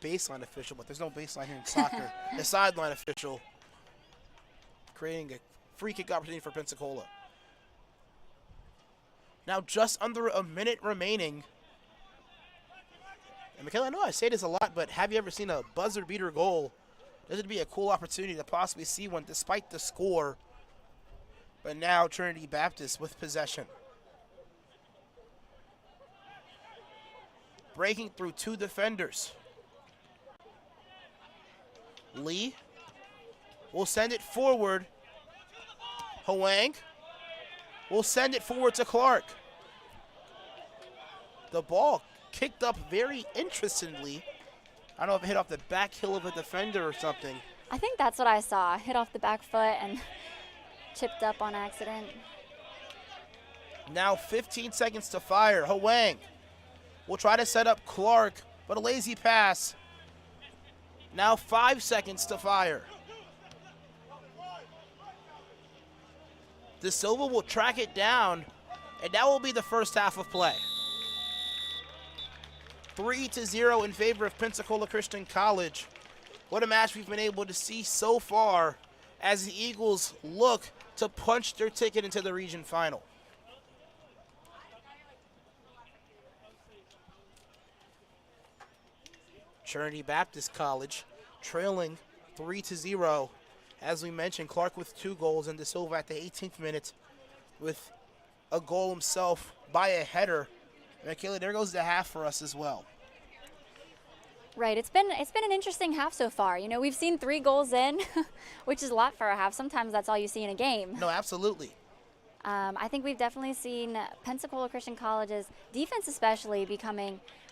baseline official, but there's no baseline here in soccer. The sideline official creating a free kick opportunity for Pensacola. Now just under a minute remaining. And Michaela, I know I say this a lot, but have you ever seen a buzzer beater goal? This would be a cool opportunity to possibly see one despite the score. But now Trinity Baptist with possession. Breaking through two defenders. Lee will send it forward. Huang will send it forward to Clark. The ball kicked up very interestingly. I don't know if it hit off the back heel of a defender or something. I think that's what I saw. Hit off the back foot and chipped up on accident. Now 15 seconds to fire. Huang will try to set up Clark, but a lazy pass. Now 5 seconds to fire. De Silva will track it down, and that will be the first half of play. 3-0 in favor of Pensacola Christian College. What a match we've been able to see so far as the Eagles look to punch their ticket into the region final. Trinity Baptist College trailing 3-0. As we mentioned, Clark with 2 goals and De Silva at the 18th minute with a goal himself by a header. And Kayla, there goes the half for us as well. Right, it's been an interesting half so far. You know, we've seen 3 goals in, which is a lot for a half. Sometimes that's all you see in a game. No, absolutely. I think we've definitely seen Pensacola Christian College's defense especially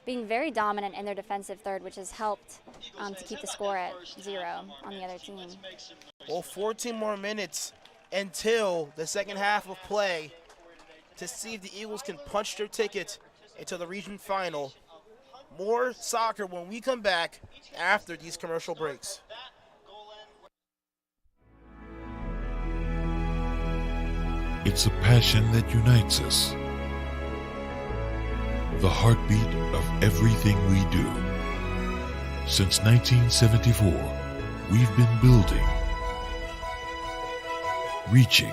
being very dominant in their defensive third, which has helped to keep the score at 0 on the other team. Well, 14 more minutes until the second half of play to see if the Eagles can punch their ticket into the region final. More soccer when we come back after these commercial breaks. It's a passion that unites us. The heartbeat of everything we do. Since 1974, we've been building, reaching,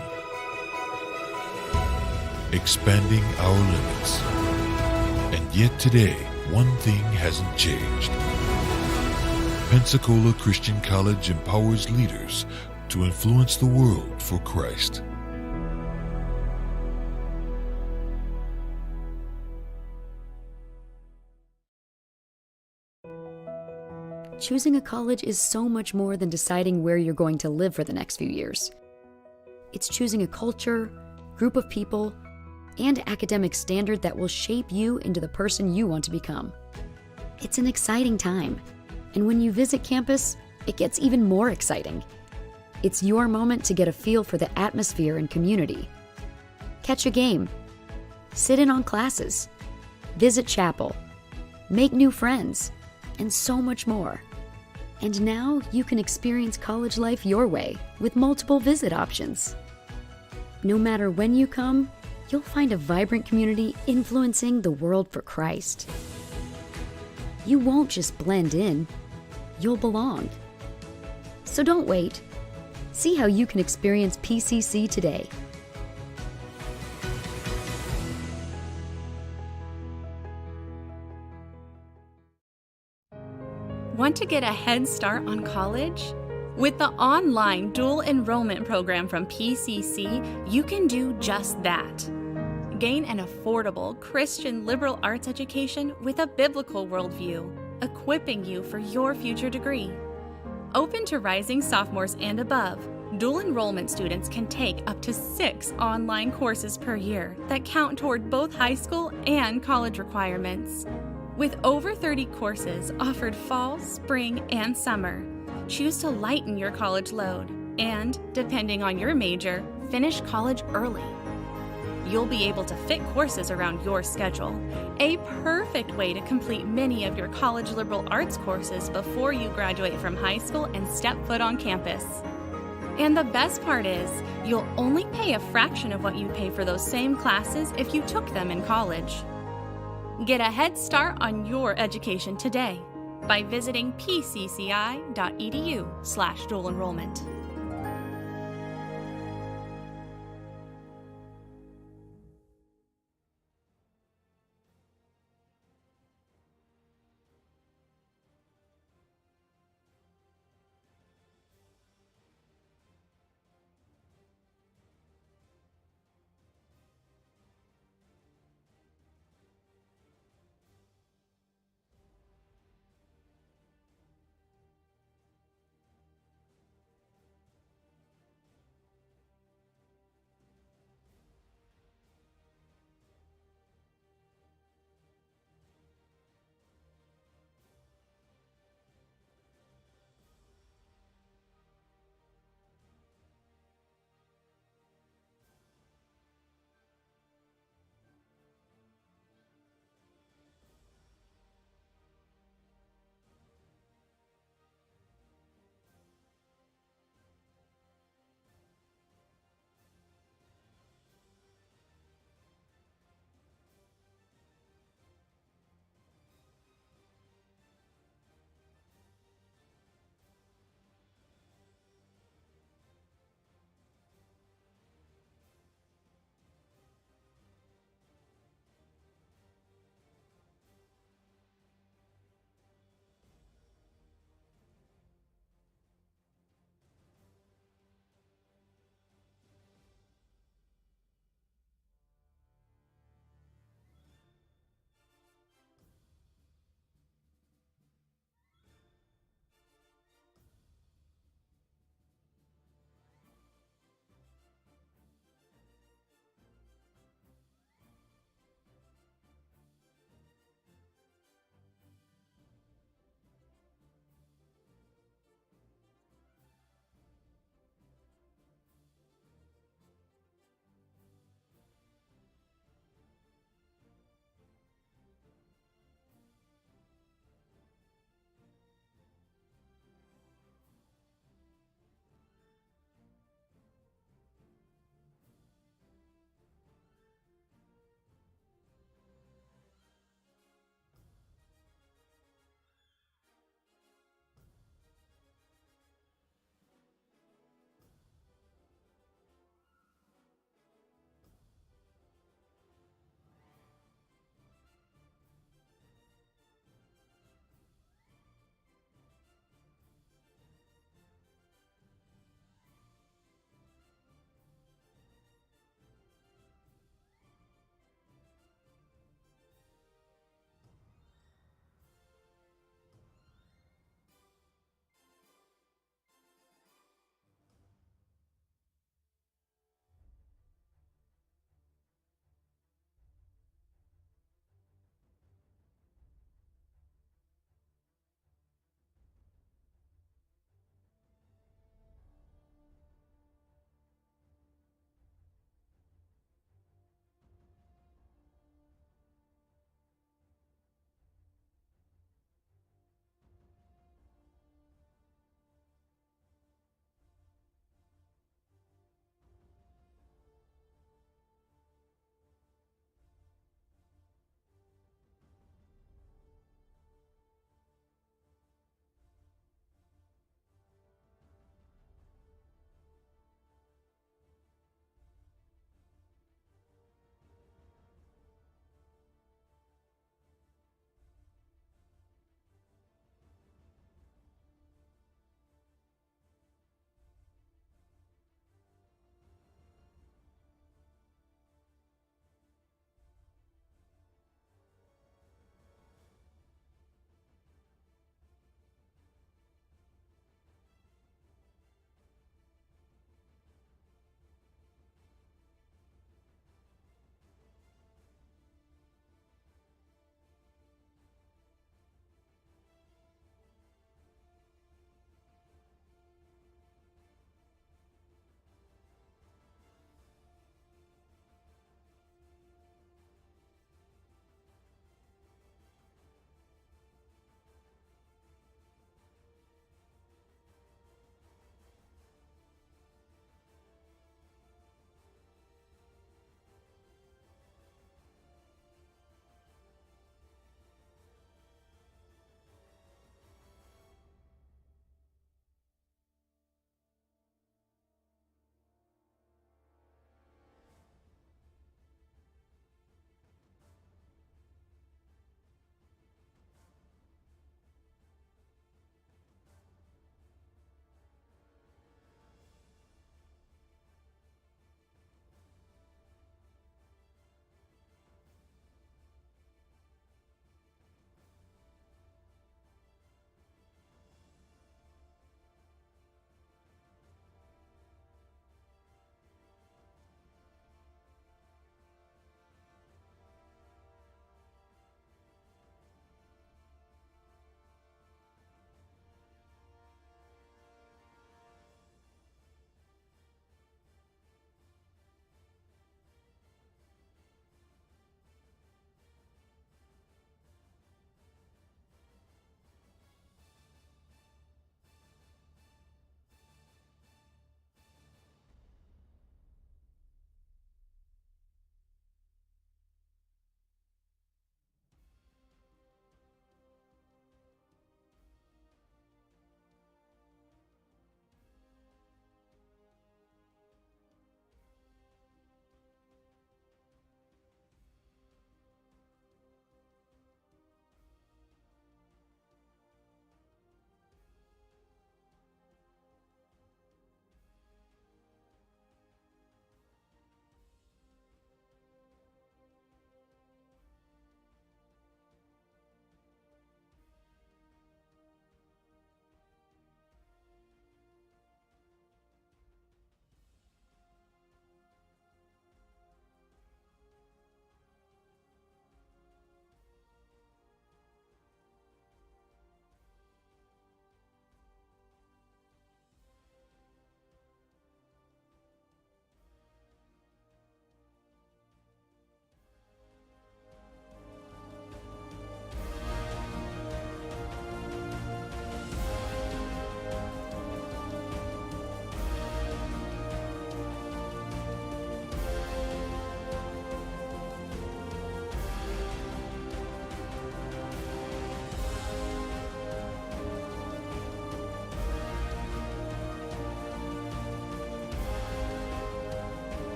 expanding our limits. And yet today, one thing hasn't changed. Pensacola Christian College empowers leaders to influence the world for Christ. Choosing a college is so much more than deciding where you're going to live for the next few years. It's choosing a culture, group of people, and academic standard that will shape you into the person you want to become. It's an exciting time, and when you visit campus, it gets even more exciting. It's your moment to get a feel for the atmosphere and community. Catch a game, sit in on classes, visit chapel, make new friends, and so much more. And now you can experience college life your way with multiple visit options. No matter when you come, you'll find a vibrant community influencing the world for Christ. You won't just blend in, you'll belong. So don't wait. See how you can experience PCC today. Want to get a head start on college? With the online dual enrollment program from PCC, you can do just that. Gain an affordable Christian liberal arts education with a biblical worldview, equipping you for your future degree. Open to rising sophomores and above, dual enrollment students can take up to 6 online courses per year that count toward both high school and college requirements. With over 30 courses offered fall, spring, and summer, choose to lighten your college load and, depending on your major, finish college early. You'll be able to fit courses around your schedule, a perfect way to complete many of your college liberal arts courses before you graduate from high school and step foot on campus. And the best part is, you'll only pay a fraction of what you pay for those same classes if you took them in college. Get a head start on your education today by visiting pcci.edu/dual enrollment.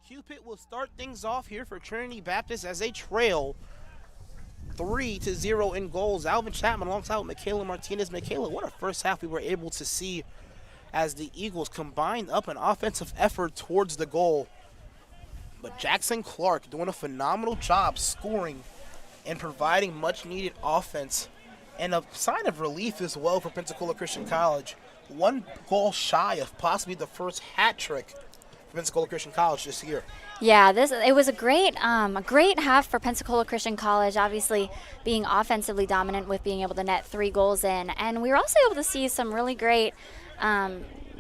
Cupid will start things off here for Trinity Baptist as they trail 3-0 in goals. Alvin Chapman alongside with Michaela Martinez. Michaela, what a first half we were able to see as the Eagles combined up an offensive effort towards the goal. But Jackson Clark doing a phenomenal job scoring and providing much-needed offense. And a sign of relief as well for Pensacola Christian College. 1 goal shy of possibly the first hat trick for Pensacola Christian College this year. Yeah, it was a great half for Pensacola Christian College, obviously being offensively dominant with being able to net 3 goals in. And we were also able to see some really great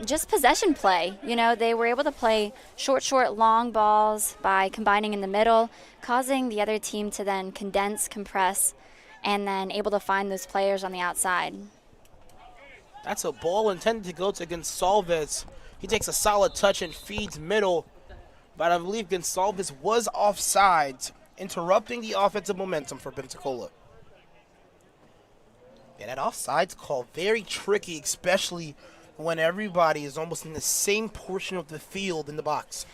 just possession play. You know, they were able to play short, long balls by combining in the middle, causing the other team to then condense, compress, and then able to find those players on the outside. That's a ball intended to go to Gonsalves. He takes a solid touch and feeds middle, but I believe Gonsalves was offsides, interrupting the offensive momentum for Pensacola. Yeah, that offsides call, very tricky, especially when everybody is almost in the same portion of the field in the box.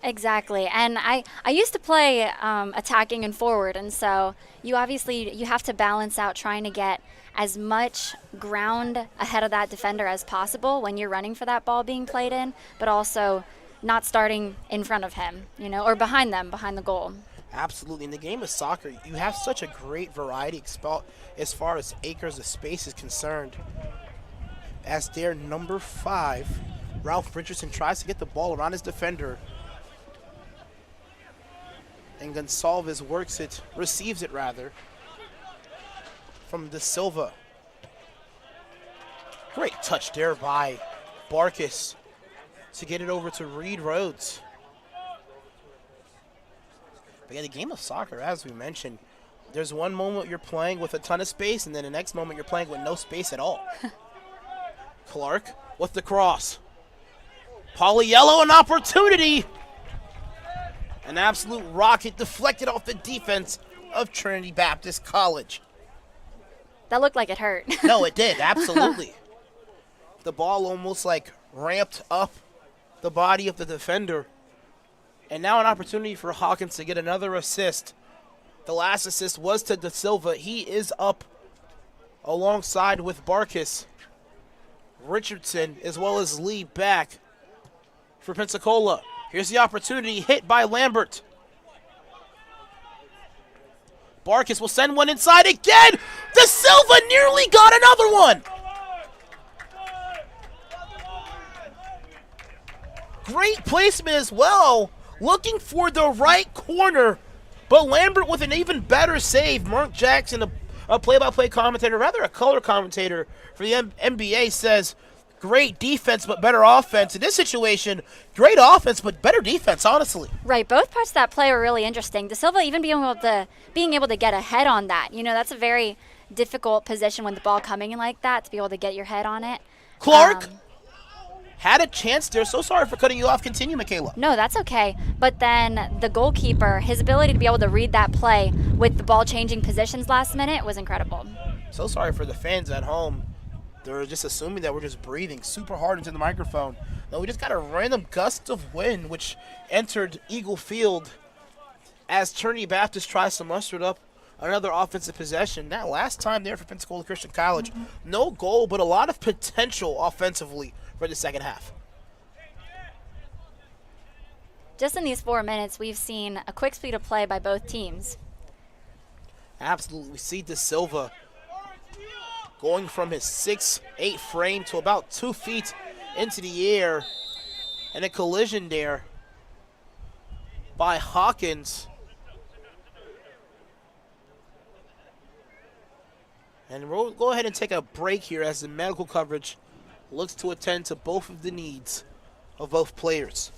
Exactly, and I used to play attacking and forward, and so you have to balance out trying to get as much ground ahead of that defender as possible when you're running for that ball being played in, but also not starting in front of him, you know, or behind the goal. Absolutely. In the game of soccer, you have such a great variety as far as acres of space is concerned. As their number 5, Ralph Richardson tries to get the ball around his defender. And Gonsalves receives it from De Silva. Great touch there by Barkis to get it over to Reed Rhodes. But yeah, the game of soccer, as we mentioned, there's one moment you're playing with a ton of space, and then the next moment you're playing with no space at all. Clark with the cross. Pauliello, an opportunity. An absolute rocket deflected off the defense of Trinity Baptist College. That looked like it hurt. No, it did, absolutely. The ball almost like ramped up the body of the defender. And now an opportunity for Hawkins to get another assist. The last assist was to De Silva. He is up alongside with Barkis. Richardson as well as Lee back for Pensacola. Here's the opportunity, hit by Lambert. Barkis will send one inside again. De Silva nearly got another one. Great placement as well. Looking for the right corner, but Lambert with an even better save. Mark Jackson, a play-by-play commentator, rather a color commentator for the NBA, says, great defense but better offense. In this situation, great offense but better defense, honestly. Right, both parts of that play were really interesting. De Silva even being able to get ahead on that. You know, that's a very difficult position when the ball coming in like that, to be able to get your head on it. Clark had a chance there. So sorry for cutting you off. Continue, Michaela. No, that's okay. But then the goalkeeper, his ability to be able to read that play with the ball changing positions last minute was incredible. So sorry for the fans at home. They're just assuming that we're just breathing super hard into the microphone. No, we just got a random gust of wind which entered Eagle Field as Trinity Baptist tries to muster up another offensive possession. That last time there for Pensacola Christian College. No goal, but a lot of potential offensively for the second half. Just in these 4 minutes, we've seen a quick speed of play by both teams. Absolutely. We see De Silva going from his 6'8" frame to about 2 feet into the air. And a collision there by Hawkins. And we'll go ahead and take a break here as the medical coverage looks to attend to both of the needs of both players.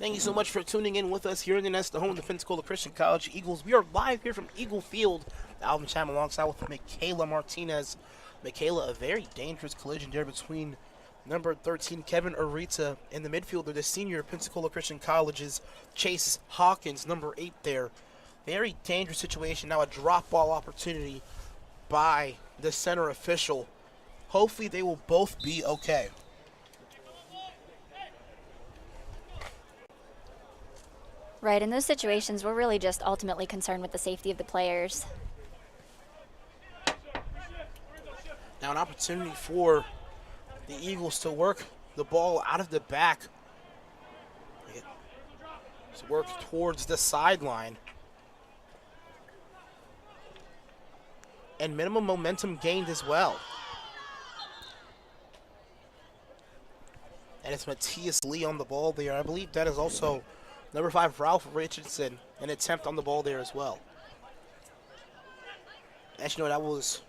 Thank you so much for tuning in with us here in the Nest, the home of the Pensacola Christian College Eagles. We are live here from Eagle Field. Alvin Cham alongside with Michaela Martinez. Michaela, a very dangerous collision there between number 13, Kevin Arita, and the midfielder, the senior Pensacola Christian College's Chase Hawkins, number 8 there. Very dangerous situation. Now a drop ball opportunity by the center official. Hopefully they will both be okay. Right, in those situations, we're really just ultimately concerned with the safety of the players. Now an opportunity for the Eagles to work the ball out of the back. To work towards the sideline. And minimum momentum gained as well. And it's Matthias Lee on the ball there. I believe that is also number 5, Ralph Richardson, an attempt on the ball there as well. Actually, no, that was...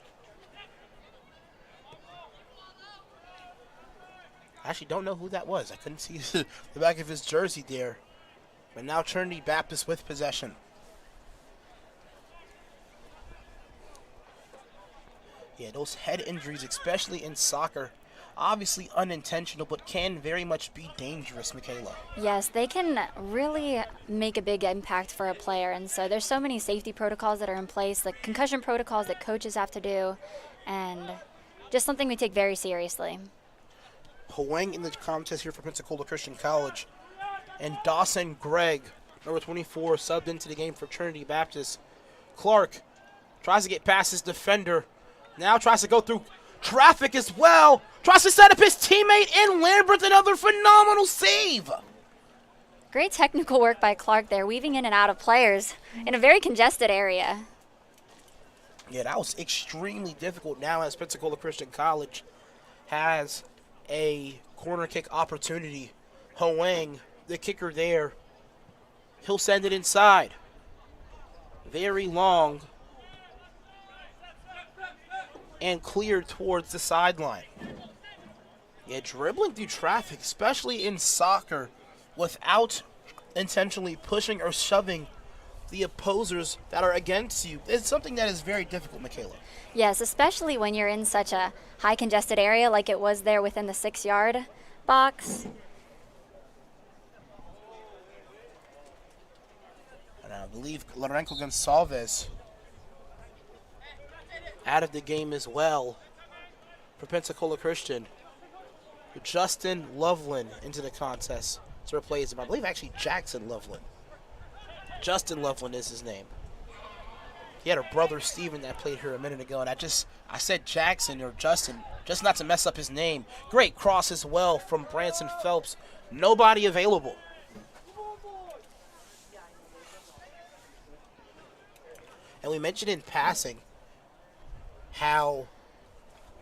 I actually don't know who that was. I couldn't see the back of his jersey there. But now Trinity Baptist with possession. Yeah, those head injuries, especially in soccer, obviously unintentional, but can very much be dangerous, Michaela. Yes, they can really make a big impact for a player. And so there's so many safety protocols that are in place, like concussion protocols that coaches have to do, and just something we take very seriously. Huang in the contest here for Pensacola Christian College. And Dawson Gregg, number 24, subbed into the game for Trinity Baptist. Clark tries to get past his defender. Now tries to go through traffic as well. Tries to set up his teammate in Lambert. Another phenomenal save. Great technical work by Clark there, weaving in and out of players in a very congested area. Yeah, that was extremely difficult now as Pensacola Christian College has a corner kick opportunity. Huang, the kicker there, he'll send it inside. Very long. And cleared towards the sideline. Yeah, dribbling through traffic, especially in soccer, without intentionally pushing or shoving the opposers that are against you, is something that is very difficult, Michaela. Yes, especially when you're in such a high congested area like it was there within the 6-yard box. And I believe Lorenzo Gonçalves out of the game as well for Pensacola Christian. Justin Loveland into the contest to replace him. I believe actually Jackson Loveland. Justin Loveland is his name. He had a brother, Steven, that played here a minute ago, and I said Jackson or Justin, just not to mess up his name. Great cross as well from Branson Phelps. Nobody available. And we mentioned in passing how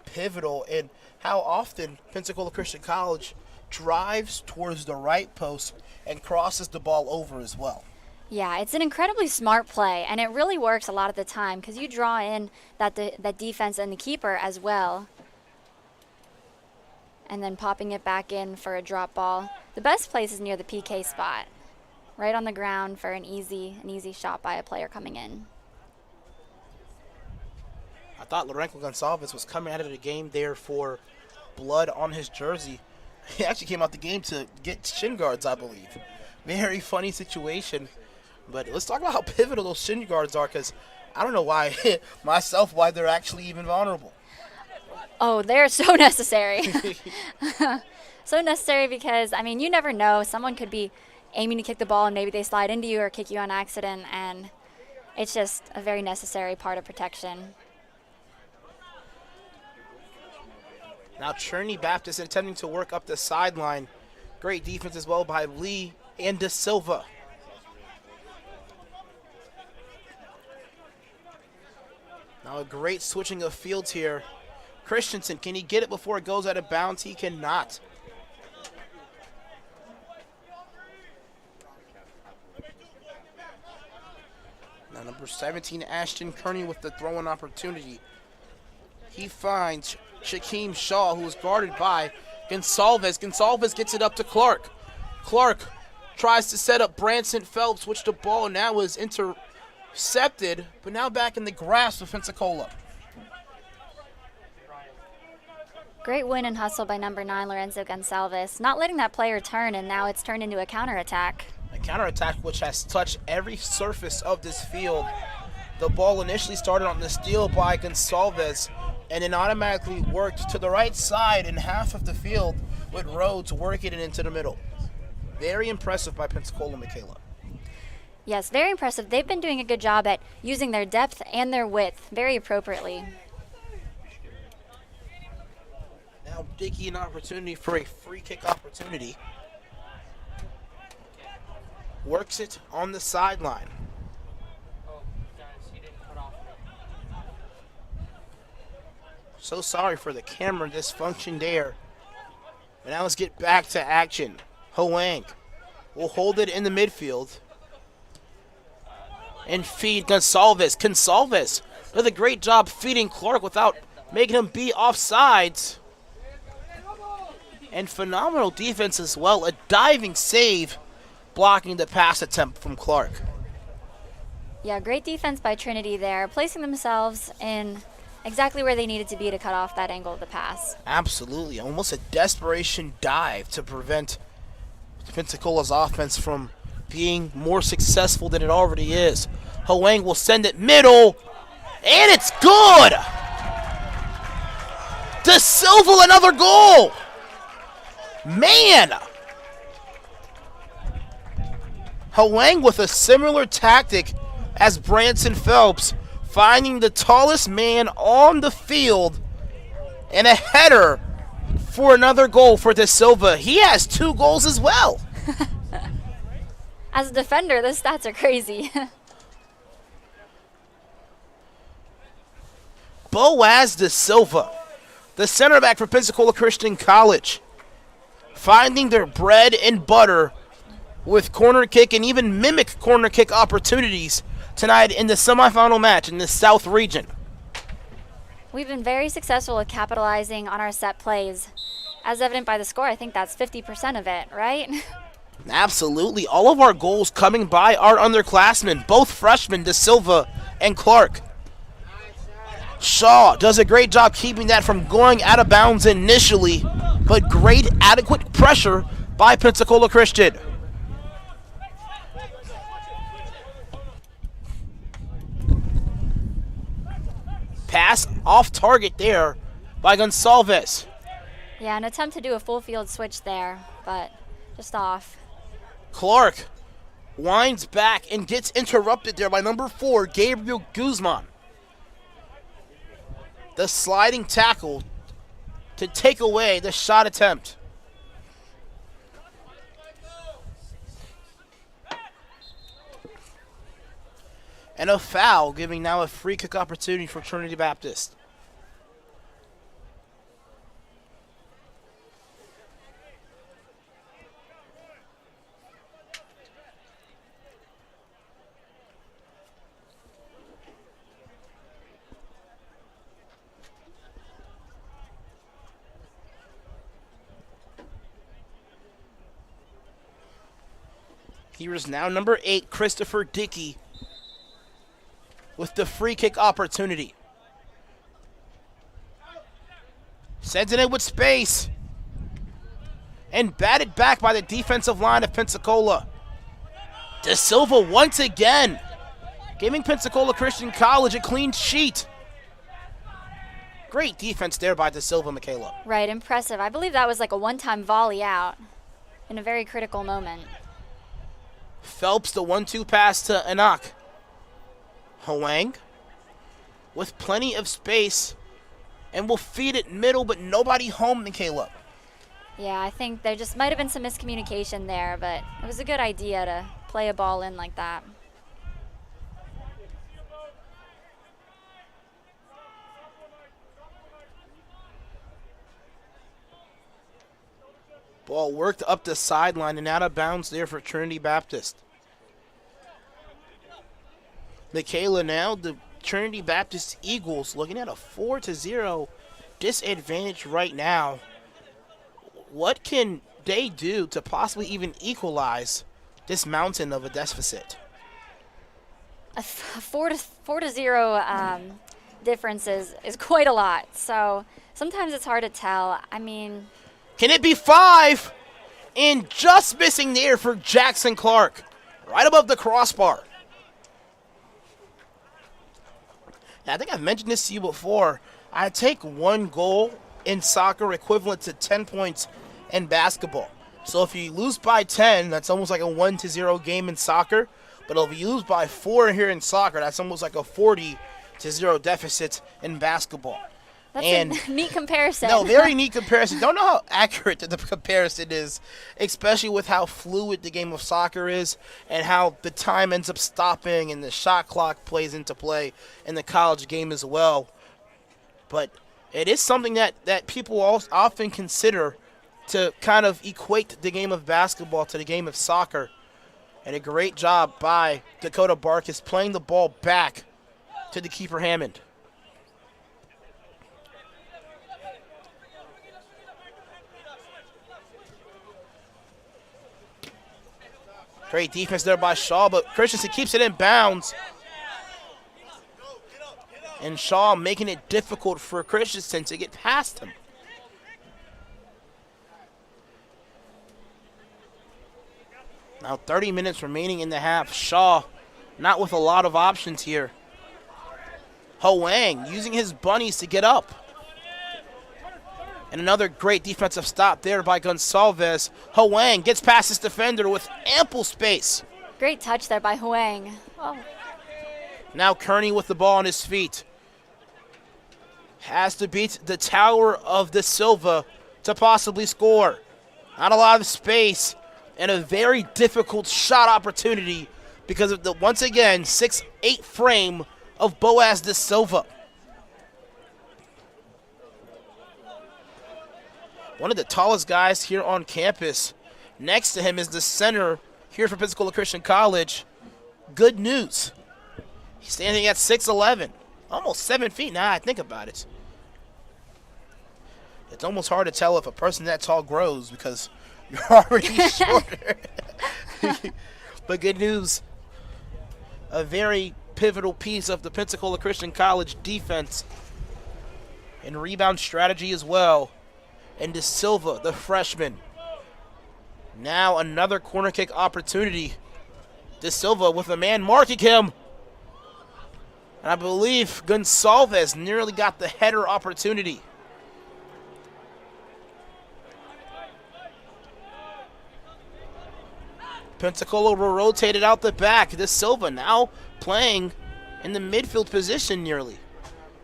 pivotal and how often Pensacola Christian College drives towards the right post and crosses the ball over as well. Yeah, it's an incredibly smart play, and it really works a lot of the time because you draw in that defense and the keeper as well. And then popping it back in for a drop ball. The best place is near the PK spot, right on the ground for an easy shot by a player coming in. I thought Lorenzo Gonçalves was coming out of the game there for blood on his jersey. He actually came out the game to get shin guards, I believe. Very funny situation. But let's talk about how pivotal those shin guards are, because I don't know why they're actually even vulnerable. Oh, they're so necessary. So necessary because, I mean, you never know. Someone could be aiming to kick the ball and maybe they slide into you or kick you on accident, and it's just a very necessary part of protection. Now Trinity Baptist attempting to work up the sideline. Great defense as well by Lee and De Silva. Now a great switching of fields here. Christensen, can he get it before it goes out of bounds? He cannot. Now number 17, Ashton Kearney with the throw-in opportunity. He finds Shaquem Shaw, who is guarded by Gonçalves. Gonçalves gets it up to Clark. Clark tries to set up Branson Phelps, which the ball now is intercepted, but now back in the grasp of Pensacola. Great win and hustle by number 9, Lorenzo Gonsalves. Not letting that player turn, and now it's turned into a counterattack. A counterattack which has touched every surface of this field. The ball initially started on the steal by Gonsalves and then automatically worked to the right side in half of the field with Rhodes working it into the middle. Very impressive by Pensacola, Michaela. Yes, very impressive. They've been doing a good job at using their depth and their width very appropriately. Now Dickey an opportunity for a free kick opportunity. Works it on the sideline. So sorry for the camera dysfunction there. But now let's get back to action. Hoang will hold it in the midfield and feed Gonsalves. Gonsalves does a great job feeding Clark without making him be offsides. And phenomenal defense as well. A diving save blocking the pass attempt from Clark. Yeah, great defense by Trinity there, placing themselves in exactly where they needed to be to cut off that angle of the pass. Absolutely. Almost a desperation dive to prevent Pensacola's offense from being more successful than it already is. Hoang will send it middle, and it's good! De Silva, another goal! Man! Hoang with a similar tactic as Branson Phelps, finding the tallest man on the field and a header for another goal for De Silva. He has 2 goals as well. As a defender, the stats are crazy. Boaz De Silva, the center back for Pensacola Christian College, finding their bread and butter with corner kick and even mimic corner kick opportunities tonight in the semifinal match in the South region. We've been very successful at capitalizing on our set plays. As evident by the score, I think that's 50% of it, right? Absolutely. All of our goals coming by our underclassmen, both freshmen, De Silva and Clark. Shaw does a great job keeping that from going out of bounds initially, but great adequate pressure by Pensacola Christian. Pass off target there by Gonsalves. Yeah, an attempt to do a full field switch there, but just off. Clark winds back and gets interrupted there by number 4, Gabriel Guzman. The sliding tackle to take away the shot attempt. And a foul, giving now a free kick opportunity for Trinity Baptist. Here is now number 8, Christopher Dickey, with the free kick opportunity. Sends it in with space. And batted back by the defensive line of Pensacola. De Silva once again, giving Pensacola Christian College a clean sheet. Great defense there by De Silva, Michaela. Right, impressive. I believe that was like a one-time volley out in a very critical moment. Phelps, the 1-2 pass to Anak. Hoang with plenty of space and will feed it middle, but nobody home, Michaela. Yeah, I think there just might have been some miscommunication there, but it was a good idea to play a ball in like that. Ball worked up the sideline and out of bounds there for Trinity Baptist. Michaela now, the Trinity Baptist Eagles looking at a 4-0 disadvantage right now. What can they do to possibly even equalize this mountain of a deficit. A 4-0 difference is quite a lot. So sometimes it's hard to tell. I mean, can it be 5? And just missing there for Jackson Clark, right above the crossbar. Now, I think I've mentioned this to you before. I take 1 goal in soccer equivalent to 10 points in basketball. So if you lose by 10, that's almost like a 1-0 game in soccer. But if you lose by 4 here in soccer, that's almost like a 40-0 deficit in basketball. That's a neat comparison. No, very neat comparison. Don't know how accurate the comparison is, especially with how fluid the game of soccer is and how the time ends up stopping and the shot clock plays into play in the college game as well. But it is something that people often consider to kind of equate the game of basketball to the game of soccer. And a great job by Dakota Barkus playing the ball back to the keeper Hammond. Great defense there by Shaw, but Christensen keeps it in bounds. And Shaw making it difficult for Christensen to get past him. Now 30 minutes remaining in the half. Shaw not with a lot of options here. Hoang using his bunnies to get up. And another great defensive stop there by Gonsalves. Hoang gets past his defender with ample space. Great touch there by Hoang. Oh. Now Kearney with the ball on his feet. Has to beat the tower of De Silva to possibly score. Not a lot of space and a very difficult shot opportunity because of the, once again, 6'8" frame of Boaz De Silva. One of the tallest guys here on campus. Next to him is the center here for Pensacola Christian College. Good news. He's standing at 6'11", almost 7 feet now I think about it. It's almost hard to tell if a person that tall grows because you're already shorter. But good news. A very pivotal piece of the Pensacola Christian College defense and rebound strategy as well. And De Silva, the freshman. Now another corner kick opportunity. De Silva with a man marking him. And I believe Gonsalves nearly got the header opportunity. Pensacola will rotate it out the back. De Silva now playing in the midfield position nearly.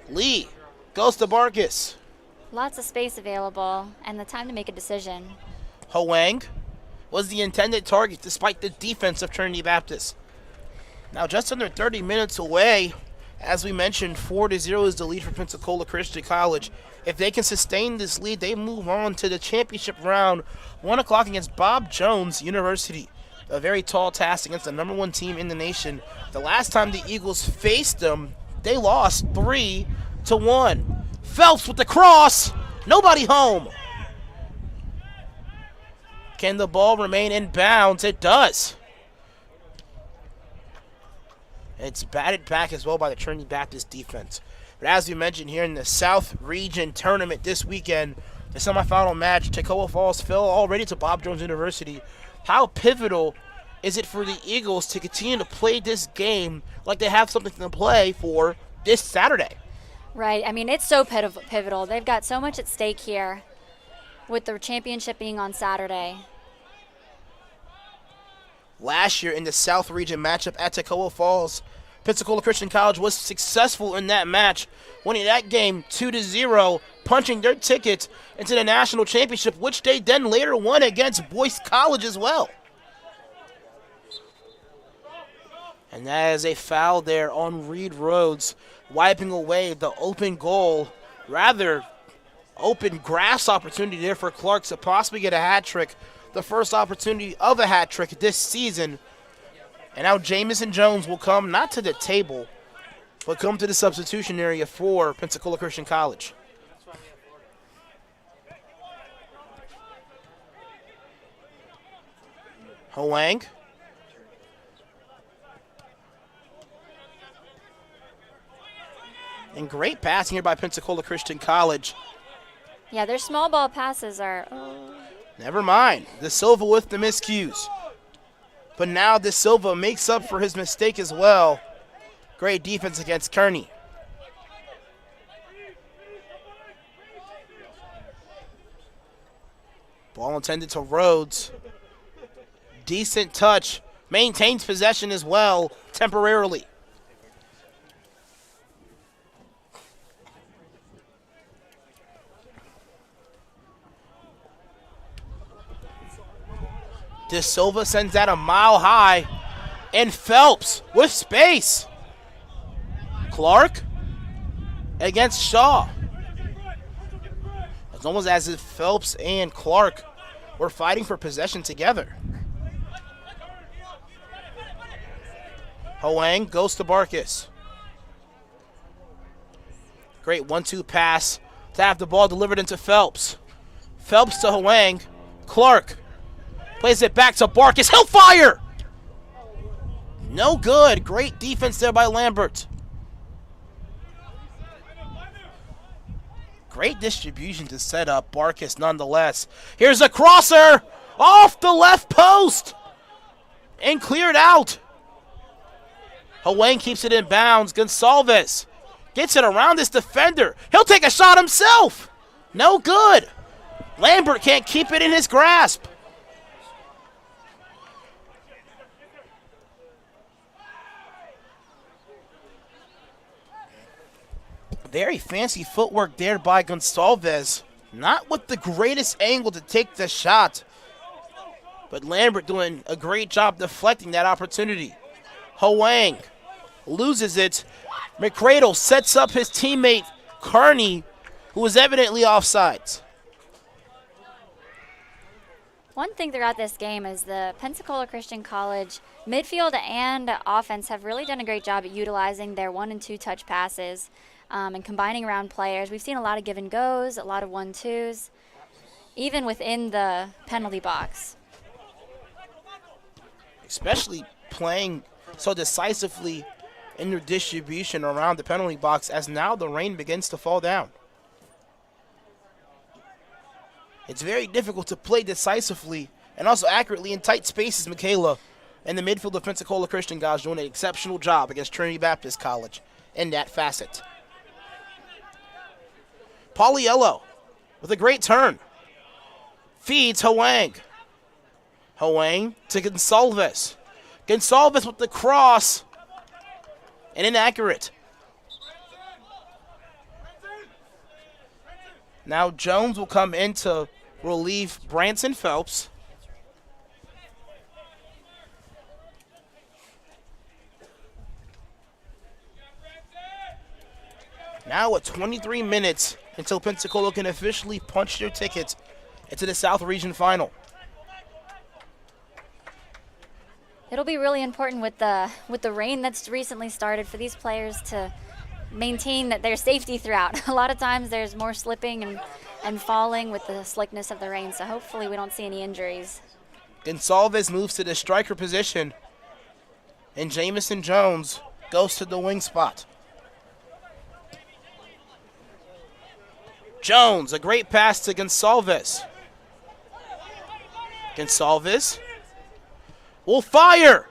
Lee goes to Barkus. Lots of space available and the time to make a decision. Hoang was the intended target despite the defense of Trinity Baptist. Now just under 30 minutes away. As we mentioned, 4-0 is the lead for Pensacola Christian College. If they can sustain this lead, they move on to the championship round. 1 o'clock against Bob Jones University. A very tall task against the #1 team in the nation. The last time the Eagles faced them, they lost 3-1. Phelps with the cross. Nobody home. Can the ball remain in bounds? It does. It's batted back as well by the Trinity Baptist defense. But as we mentioned here in the South Region Tournament this weekend, the semifinal match, Toccoa Falls fell already to Bob Jones University. How pivotal is it for the Eagles to continue to play this game like they have something to play for this Saturday? Right. I mean, it's so pivotal. They've got so much at stake here with the championship being on Saturday. Last year in the South Region matchup at Toccoa Falls, Pensacola Christian College was successful in that match, winning that game 2-0, punching their ticket into the national championship, which they then later won against Boyce College as well. And that is a foul there on Reed Rhodes, wiping away the open goal, rather open grass opportunity there for Clark to possibly get a hat trick, the first opportunity of a hat trick this season. And now Jamison Jones will come not to the table, but come to the substitution area for Pensacola Christian College. Hoang And great passing here by Pensacola Christian College. Yeah, their small ball passes are... Never mind. De Silva with the miscues. But now De Silva makes up for his mistake as well. Great defense against Kearney. Ball intended to Rhodes. Decent touch. Maintains possession as well, temporarily. De Silva sends that a mile high. And Phelps with space. Clark against Shaw. It's almost as if Phelps and Clark were fighting for possession together. Hoang goes to Barkas. Great 1-2 pass to have the ball delivered into Phelps. Phelps to Hoang. Clark plays it back to Barkas. He'll fire! No good. Great defense there by Lambert. Great distribution to set up Barkas nonetheless. Here's a crosser off the left post and cleared out. Hoang keeps it in bounds. Gonsalves gets it around this defender. He'll take a shot himself. No good. Lambert can't keep it in his grasp. Very fancy footwork there by Gonsalves. Not with the greatest angle to take the shot. But Lambert doing a great job deflecting that opportunity. Hoang loses it. McCradle sets up his teammate, Kearney, who was evidently offsides. One thing throughout this game is the Pensacola Christian College midfield and offense have really done a great job at utilizing their 1- and 2-touch passes. And combining around players. We've seen a lot of give and goes, a lot of 1-2s, even within the penalty box. Especially playing so decisively in their distribution around the penalty box as now the rain begins to fall down. It's very difficult to play decisively and also accurately in tight spaces, Michaela. And the midfield of Pensacola Christian guys doing an exceptional job against Trinity Baptist College in that facet. Pauliello with a great turn. Feeds Hoang. Hoang to Gonsalves. Gonsalves with the cross. And inaccurate. Now Jones will come in to relieve Branson Phelps. Now with 23 minutes until Pensacola can officially punch their ticket into the South Region Final. It'll be really important with the rain that's recently started for these players to maintain their safety throughout. A lot of times there's more slipping and falling with the slickness of the rain, so hopefully we don't see any injuries. Gonsalves moves to the striker position, and Jamison Jones goes to the wing spot. Jones, a great pass to Gonsalves. Gonsalves will fire.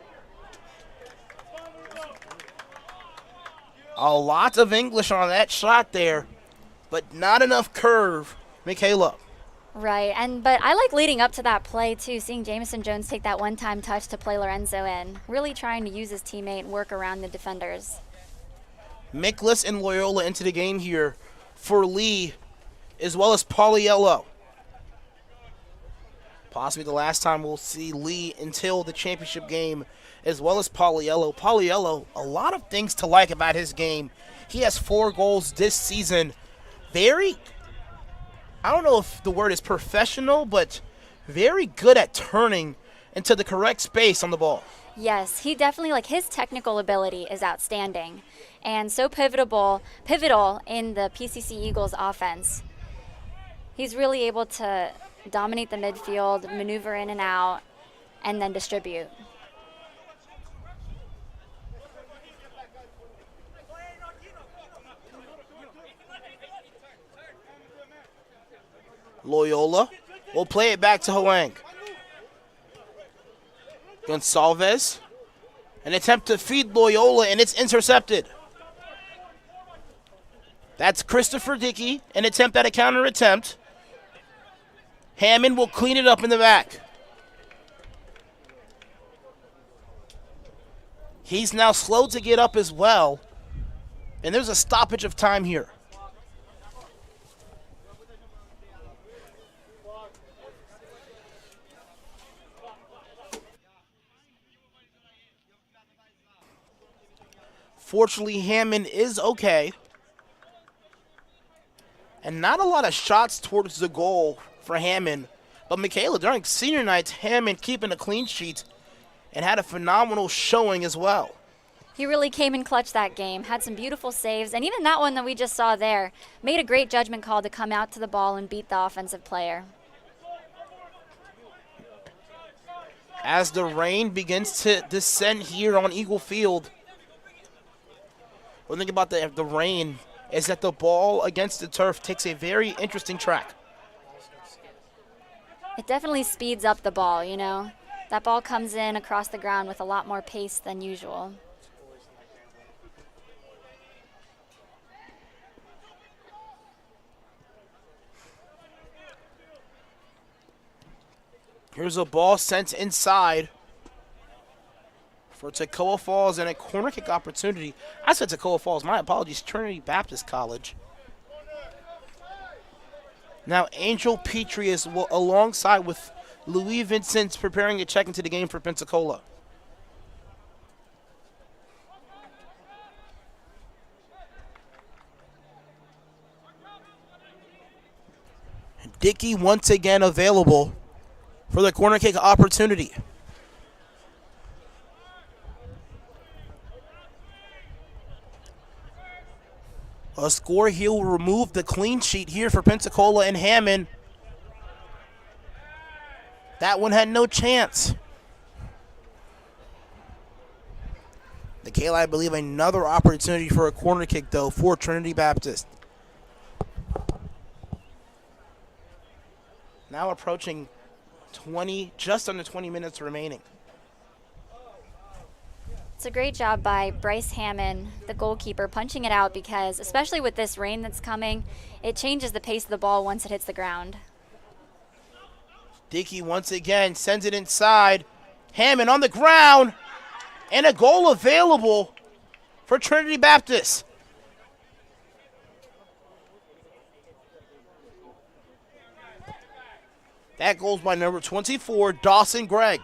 A lot of English on that shot there, but not enough curve, Michaela. Right, but I like leading up to that play too, seeing Jamison Jones take that one-time touch to play Lorenzo in, really trying to use his teammate and work around the defenders. Miklas and Loyola into the game here for Lee, as well as Pauliello. Possibly the last time we'll see Lee until the championship game, as well as Pauliello. Pauliello, a lot of things to like about his game. He has 4 goals this season. Very, I don't know if the word is professional, but very good at turning into the correct space on the ball. Yes, he definitely, his technical ability is outstanding and so pivotal in the PCC Eagles offense. He's really able to dominate the midfield, maneuver in and out, and then distribute. Loyola will play it back to Huang. Gonsalves. An attempt to feed Loyola, and it's intercepted. That's Christopher Dickey, an attempt at a counter attempt. Hammond will clean it up in the back. He's now slow to get up as well. And there's a stoppage of time here. Fortunately, Hammond is okay. And not a lot of shots towards the goal for Hammond. But Michaela, during senior nights, Hammond keeping a clean sheet and had a phenomenal showing as well. He really came in clutch that game, had some beautiful saves, and even that one that we just saw there, made a great judgment call to come out to the ball and beat the offensive player. As the rain begins to descend here on Eagle Field, one thing about the rain is that the ball against the turf takes a very interesting track. It definitely speeds up the ball, you know. That ball comes in across the ground with a lot more pace than usual. Here's a ball sent inside for Toccoa Falls and a corner kick opportunity. I said Toccoa Falls. My apologies. Trinity Baptist College. Now Angel Petrie is alongside with Louis Vincent preparing to check into the game for Pensacola. Dickey once again available for the corner kick opportunity. A score here will remove the clean sheet here for Pensacola and Hammond. That one had no chance. Michaela, I believe another opportunity for a corner kick, though, for Trinity Baptist. Now approaching 20, just under 20 minutes remaining. It's a great job by Bryce Hammond, the goalkeeper, punching it out because, especially with this rain that's coming, it changes the pace of the ball once it hits the ground. Dickey once again sends it inside. Hammond on the ground, and a goal available for Trinity Baptist. That goal's by number 24, Dawson Gregg.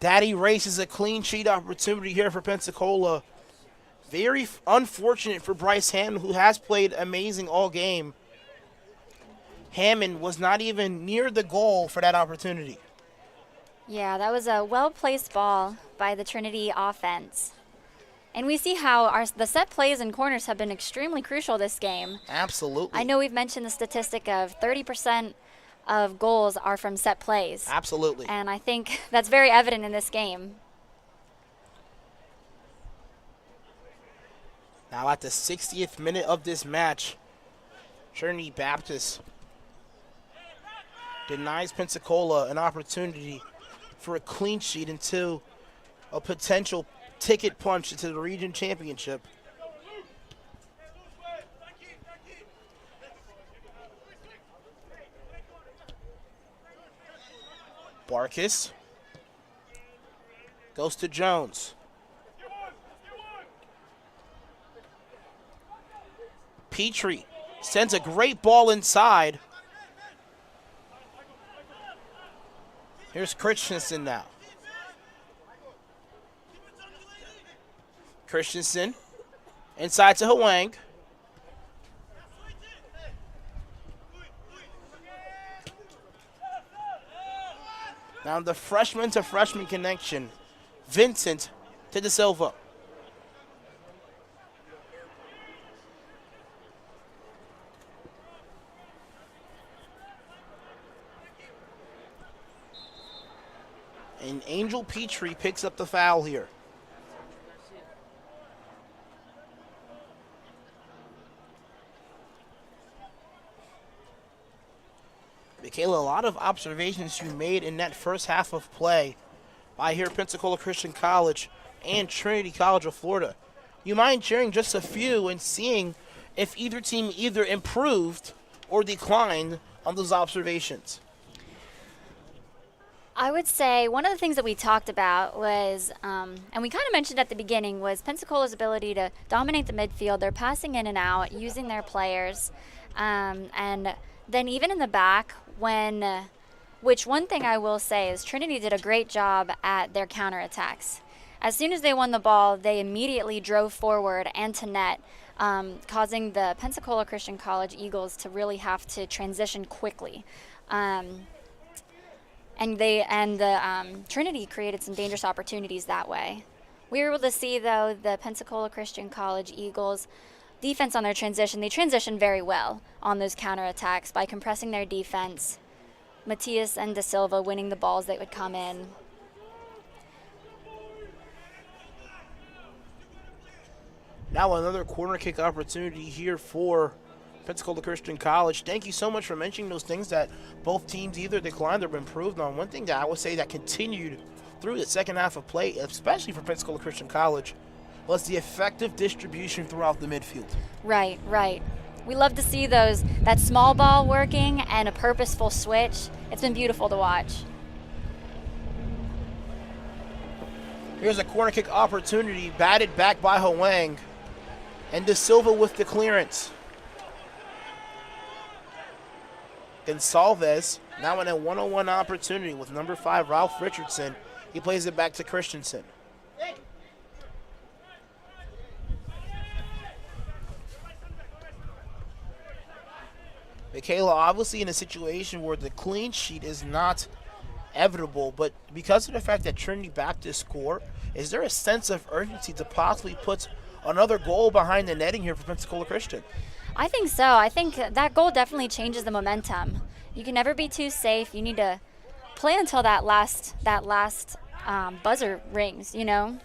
That erases a clean sheet opportunity here for Pensacola. Very unfortunate for Bryce Hammond, who has played amazing all game. Hammond was not even near the goal for that opportunity. Yeah, that was a well-placed ball by the Trinity offense. And we see how the set plays and corners have been extremely crucial this game. Absolutely. I know we've mentioned the statistic of 30% of goals are from set plays. Absolutely. And I think that's very evident in this game. Now at the 60th minute of this match, Trinity Baptist denies Pensacola an opportunity for a clean sheet into a potential ticket punch into the region championship. Barkis goes to Jones. Petrie sends a great ball inside. Here's Christensen now. Christensen inside to Huang. Now the freshman to freshman connection. Vincent to De Silva. And Angel Petrie picks up the foul here. Michaela, a lot of observations you made in that first half of play by here Pensacola Christian College and Trinity College of Florida. You mind sharing just a few and seeing if either team either improved or declined on those observations? I would say one of the things that we talked about was, and we kind of mentioned at the beginning, was Pensacola's ability to dominate the midfield. They're passing in and out, using their players. And then even in the back, which one thing I will say is Trinity did a great job at their counterattacks. As soon as they won the ball, they immediately drove forward and to net, causing the Pensacola Christian College Eagles to really have to transition quickly. And Trinity created some dangerous opportunities that way. We were able to see, though, the Pensacola Christian College Eagles defense on their transition. They transitioned very well on those counterattacks by compressing their defense. Matias and Da Silva winning the balls that would come in. Now another corner kick opportunity here for Pensacola Christian College. Thank you so much for mentioning those things that both teams either declined or improved on. One thing that I would say that continued through the second half of play, especially for Pensacola Christian College, was the effective distribution throughout the midfield. Right. We love to see that small ball working and a purposeful switch. It's been beautiful to watch. Here's a corner kick opportunity, batted back by Hwang, and Da Silva with the clearance. Gonsalves now in a one-on-one opportunity with number 5, Ralph Richardson. He plays it back to Christensen. Michaela, obviously in a situation where the clean sheet is not inevitable, but because of the fact that Trinity backed to score, is there a sense of urgency to possibly put another goal behind the netting here for Pensacola Christian? I think so. I think that goal definitely changes the momentum. You can never be too safe. You need to play until that last buzzer rings, you know?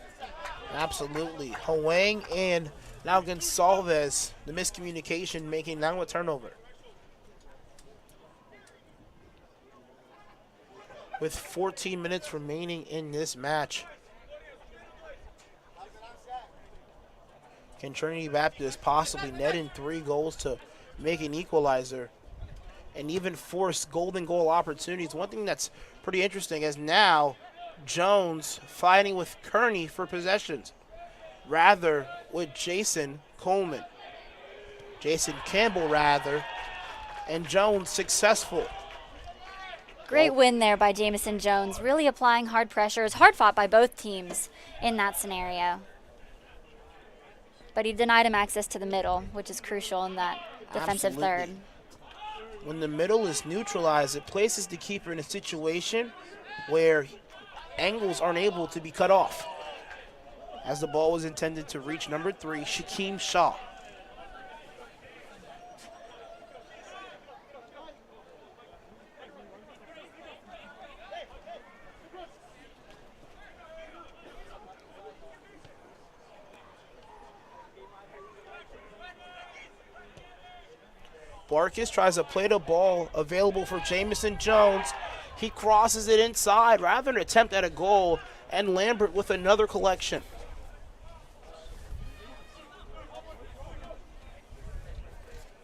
Absolutely. Hwang and now Gonsalves, the miscommunication making now a turnover. With 14 minutes remaining in this match, can Trinity Baptist possibly net in 3 goals to make an equalizer and even force golden goal opportunities? One thing that's pretty interesting is now Jones fighting with Kearney for possessions, rather with Jason Campbell, and Jones successful. Great win there by Jamison Jones, really applying hard pressure. It was hard fought by both teams in that scenario. But he denied him access to the middle, which is crucial in that defensive third. When the middle is neutralized, it places the keeper in a situation where angles aren't able to be cut off, as the ball was intended to reach number 3, Shaquem Shaw. Barkis tries to play the ball available for Jamison Jones. He crosses it inside rather than attempt at a goal, and Lambert with another collection.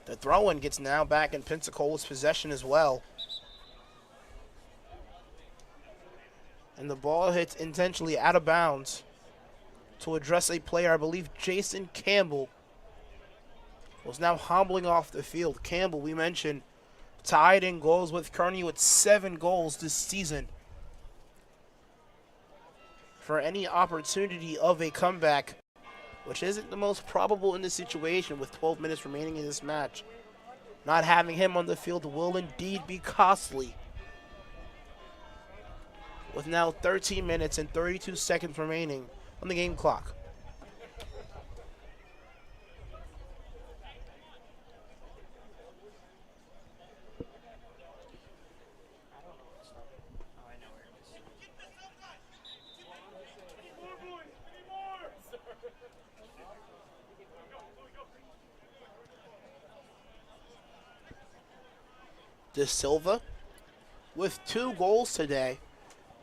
The throw-in gets now back in Pensacola's possession as well. And the ball hits intentionally out of bounds to address a player, I believe Jason Campbell, was now hobbling off the field. Campbell, we mentioned, tied in goals with Kearney with 7 goals this season. For any opportunity of a comeback, which isn't the most probable in this situation with 12 minutes remaining in this match, not having him on the field will indeed be costly. With now 13 minutes and 32 seconds remaining on the game clock. Da Silva with 2 goals today.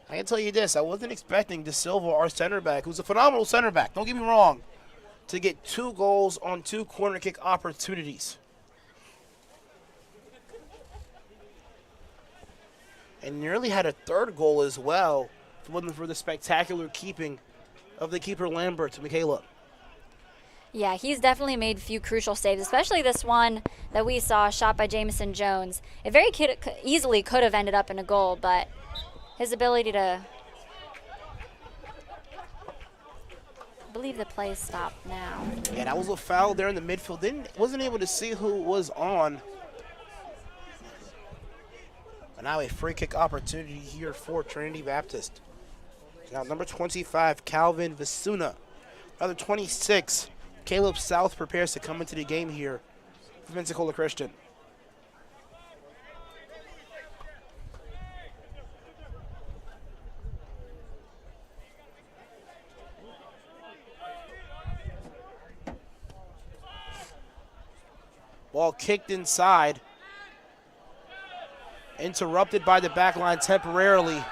I can tell you this, I wasn't expecting De Silva, our center back, who's a phenomenal center back, don't get me wrong, to get 2 goals on 2 corner kick opportunities. And nearly had a 3rd goal as well, if it wasn't for the spectacular keeping of the keeper Lambert, Michaela. Yeah, he's definitely made a few crucial saves, especially this one that we saw shot by Jamison Jones. It very easily could have ended up in a goal, but his ability to... I believe the play stopped now. Yeah, that was a foul there in the midfield. Wasn't able to see who was on. But now a free kick opportunity here for Trinity Baptist. Now number 25, Calvin Vasuna. Number 26, Caleb South prepares to come into the game here for Pensacola Christian. Ball kicked inside. Interrupted by the back line temporarily.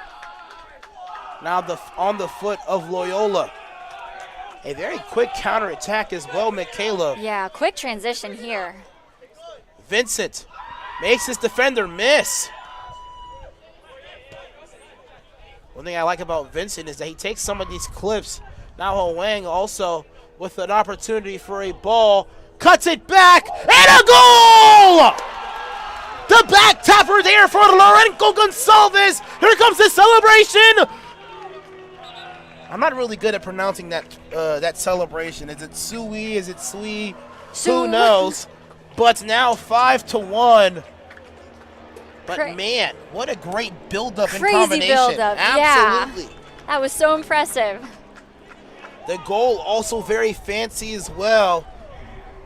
Now on the foot of Loyola. A very quick counterattack as well, Michaela. Yeah, quick transition here. Vincent makes his defender miss. One thing I like about Vincent is that he takes some of these clips. Now Wang also with an opportunity for a ball. Cuts it back, and a goal! The back tapper there for Lorenzo Gonsalves. Here comes the celebration. I'm not really good at pronouncing that celebration. Is it Sui? Is it Sui? Who knows? But now 5-1. But man, what a great build-up and combination. Crazy build-up, absolutely. Yeah. That was so impressive. The goal also very fancy as well.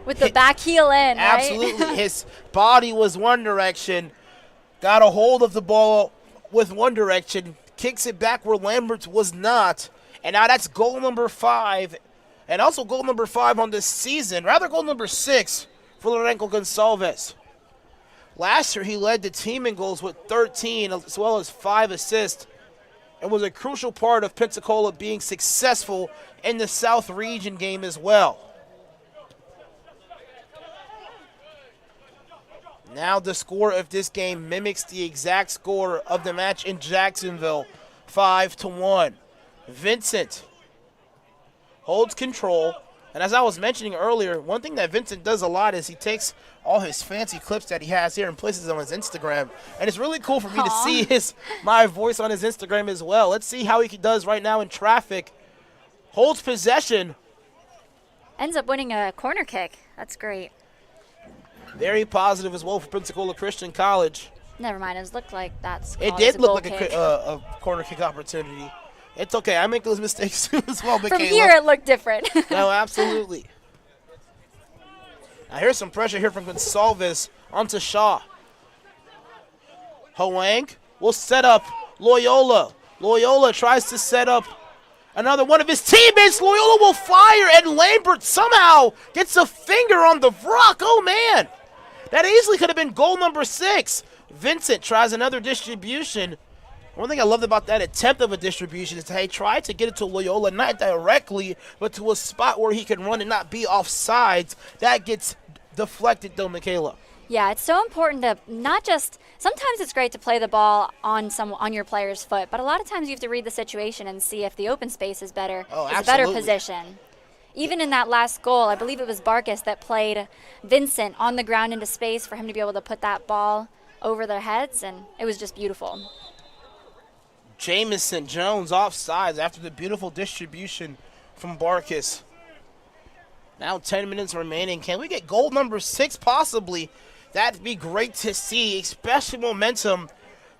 With the back heel in, absolutely. Right? His body was one direction, got a hold of the ball with one direction, kicks it back where Lambert was not, and now that's goal number 5, and also goal number 5 on this season, rather goal number 6 for Lorenzo Gonsalves. Last year he led the team in goals with 13 as well as 5 assists, and was a crucial part of Pensacola being successful in the South Region game as well. Now the score of this game mimics the exact score of the match in Jacksonville, 5-1. Vincent holds control, and as I was mentioning earlier, one thing that Vincent does a lot is he takes all his fancy clips that he has here and places them on his Instagram, and it's really cool for me to see my voice on his Instagram as well. Let's see how he does right now in traffic. Holds possession. Ends up winning a corner kick. That's great. Very positive as well for Pensacola Christian College. Never mind, it looked like that's it did look like a corner kick opportunity. It's okay, I make those mistakes too as well, Michaela. From here it looked different. No, absolutely. Now here's some pressure here from Gonsalves onto Shaw. Hoang will set up Loyola. Loyola tries to set up another one of his teammates. Loyola will fire, and Lambert somehow gets a finger on the rock. Oh, man. That easily could have been goal number 6. Vincent tries another distribution. One thing I loved about that attempt of a distribution is that he tried to get it to Loyola, not directly, but to a spot where he can run and not be offsides. That gets deflected, though, Michaela. Yeah, it's so important to not just – sometimes it's great to play the ball on your player's foot, but a lot of times you have to read the situation and see if the open space is better. Is a better position. Even in that last goal, I believe it was Barkas that played Vincent on the ground into space for him to be able to put that ball over their heads, and it was just beautiful. Jamison Jones offsides after the beautiful distribution from Barkas. Now 10 minutes remaining. Can we get goal number 6 possibly? That'd be great to see, especially momentum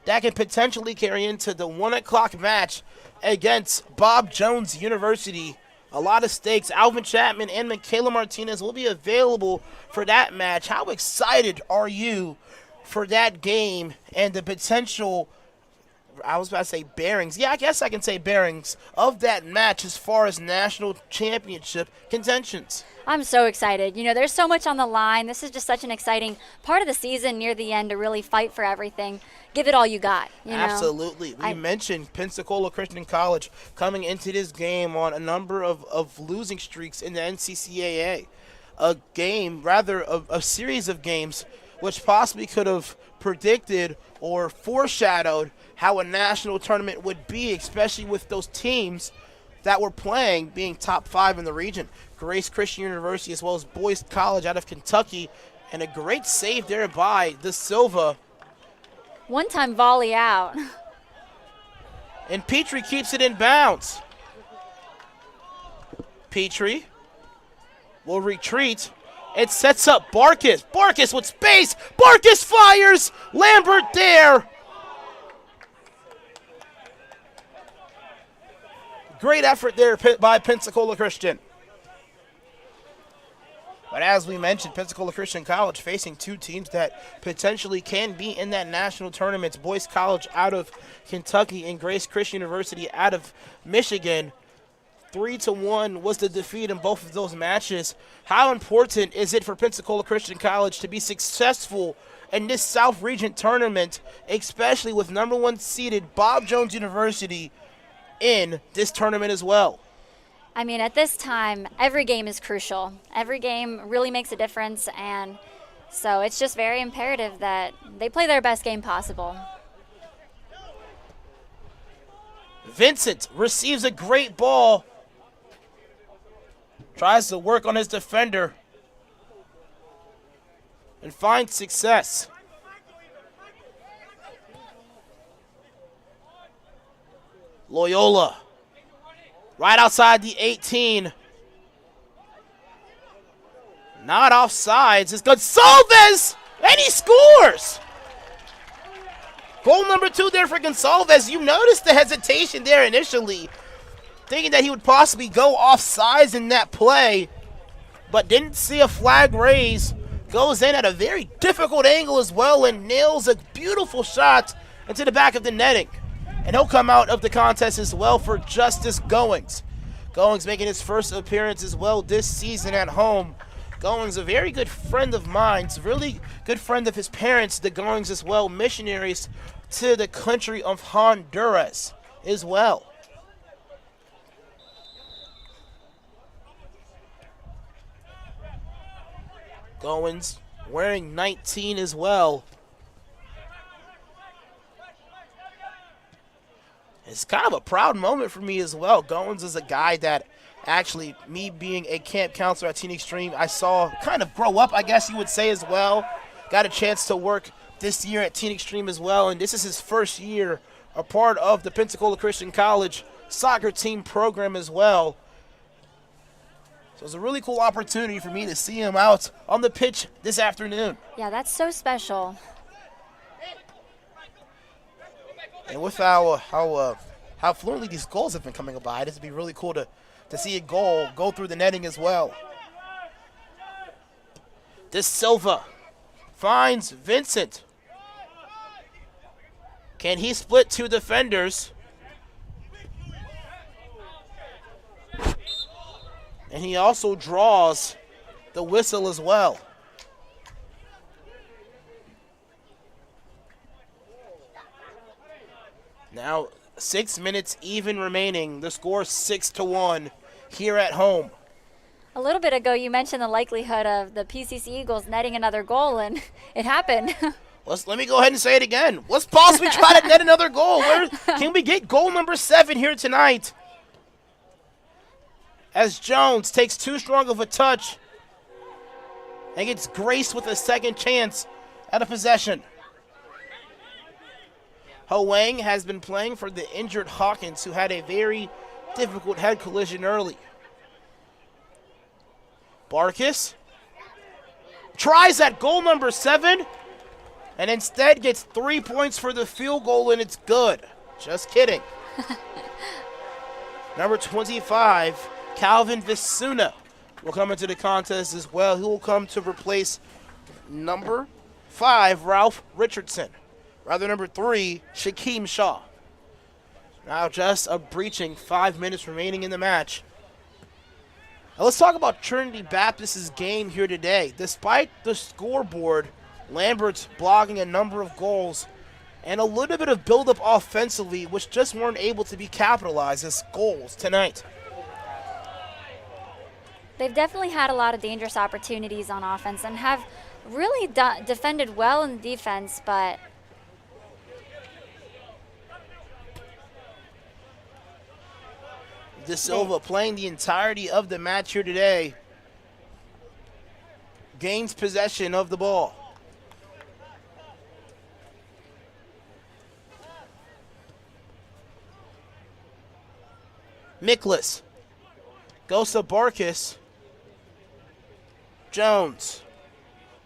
that can potentially carry into the 1 o'clock match against Bob Jones University. A lot of stakes. Alvin Chapman and Michaela Martinez will be available for that match. How excited are you for that game and the potential I was about to say bearings. Yeah, I guess I can say bearings of that match as far as national championship contentions. I'm so excited. You know, there's so much on the line. This is just such an exciting part of the season near the end to really fight for everything. Give it all you got. You know? Absolutely. We mentioned Pensacola Christian College coming into this game on a number of losing streaks in the NCCAA. A series of games which possibly could have predicted or foreshadowed how a national tournament would be, especially with those teams that were playing being top 5 in the region. Grace Christian University as well as Boys College out of Kentucky, and a great save there by De Silva. One-time volley out. And Petrie keeps it in bounds. Petrie will retreat. It sets up Barkis. Barkis with space. Barkis fires. Lambert there. Great effort there by Pensacola Christian. But as we mentioned, Pensacola Christian College facing two teams that potentially can be in that national tournament. Boys College out of Kentucky and Grace Christian University out of Michigan. 3-1 was the defeat in both of those matches. How important is it for Pensacola Christian College to be successful in this South Region tournament, especially with number 1 seeded Bob Jones University in this tournament as well? I mean, at this time, every game is crucial. Every game really makes a difference, and so it's just very imperative that they play their best game possible. Vincent receives a great ball. Tries to work on his defender and finds success. Loyola right outside the 18. Not offsides. It's Gonsalves, and he scores. Goal number 2 there for Gonsalves. You noticed the hesitation there initially, thinking that he would possibly go offsides in that play, but didn't see a flag raise. Goes in at a very difficult angle as well and nails a beautiful shot into the back of the netting. And he'll come out of the contest as well for Justice Goings. Goings making his first appearance as well this season at home. Goings, a very good friend of mine, a really good friend of his parents, the Goings as well, missionaries to the country of Honduras as well. Goings wearing 19 as well. It's kind of a proud moment for me as well. Goins is a guy that actually, me being a camp counselor at Teen Extreme, I saw kind of grow up, I guess you would say as well. Got a chance to work this year at Teen Extreme as well, and this is his first year a part of the Pensacola Christian College soccer team program as well. So it's a really cool opportunity for me to see him out on the pitch this afternoon. Yeah, that's so special. And with how fluently these goals have been coming by, it'd be really cool to see a goal go through the netting as well. De Silva finds Vincent. Can he split 2 defenders? And he also draws the whistle as well. Now 6 minutes even remaining. The score 6-1 here at home. A little bit ago, you mentioned the likelihood of the PCC Eagles netting another goal, and it happened. Let me go ahead and say it again. Let's possibly try to net another goal. Can we get goal number 7 here tonight? As Jones takes too strong of a touch and gets graced with a second chance at a possession. Hoang has been playing for the injured Hawkins, who had a very difficult head collision early. Barkis tries at goal number 7 and instead gets 3 points for the field goal, and it's good. Just kidding. Number 25, Calvin Visuna, will come into the contest as well. He will come to replace number 5, Ralph Richardson. Rather, number 3, Shaquem Shaw. Now just a breaching 5 minutes remaining in the match. Now let's talk about Trinity Baptist's game here today. Despite the scoreboard, Lambert's blocking a number of goals and a little bit of buildup offensively, which just weren't able to be capitalized as goals tonight. They've definitely had a lot of dangerous opportunities on offense and have really defended well in defense, but De Silva playing the entirety of the match here today. Gains possession of the ball. Miklas goes to Barkis. Jones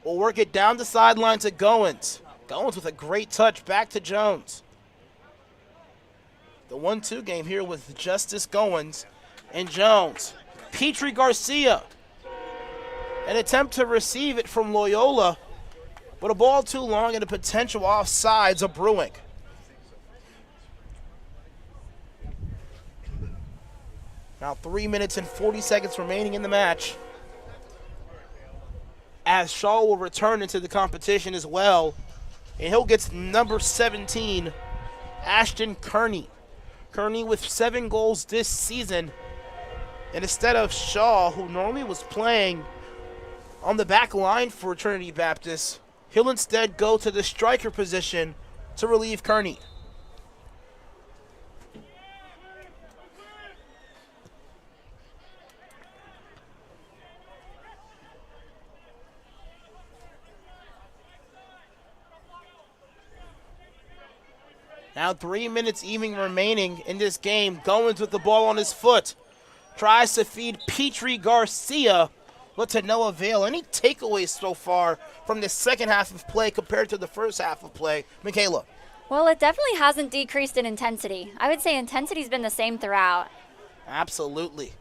will work it down the sideline to Goins. Goins with a great touch back to Jones. The 1-2 game here with Justice Goins and Jones. Petrie Garcia. An attempt to receive it from Loyola, but a ball too long and a potential offsides of brewing. Now 3 minutes and 40 seconds remaining in the match, as Shaw will return into the competition as well, and he'll get number 17, Ashton Kearney. Kearney with 7 goals this season, and instead of Shaw, who normally was playing on the back line for Trinity Baptist, he'll instead go to the striker position to relieve Kearney. Now 3 minutes even remaining in this game. Goins with the ball on his foot. Tries to feed Petrie Garcia, but to no avail. Any takeaways so far from the second half of play compared to the first half of play? Michaela. Well, it definitely hasn't decreased in intensity. I would say intensity's been the same throughout. Absolutely.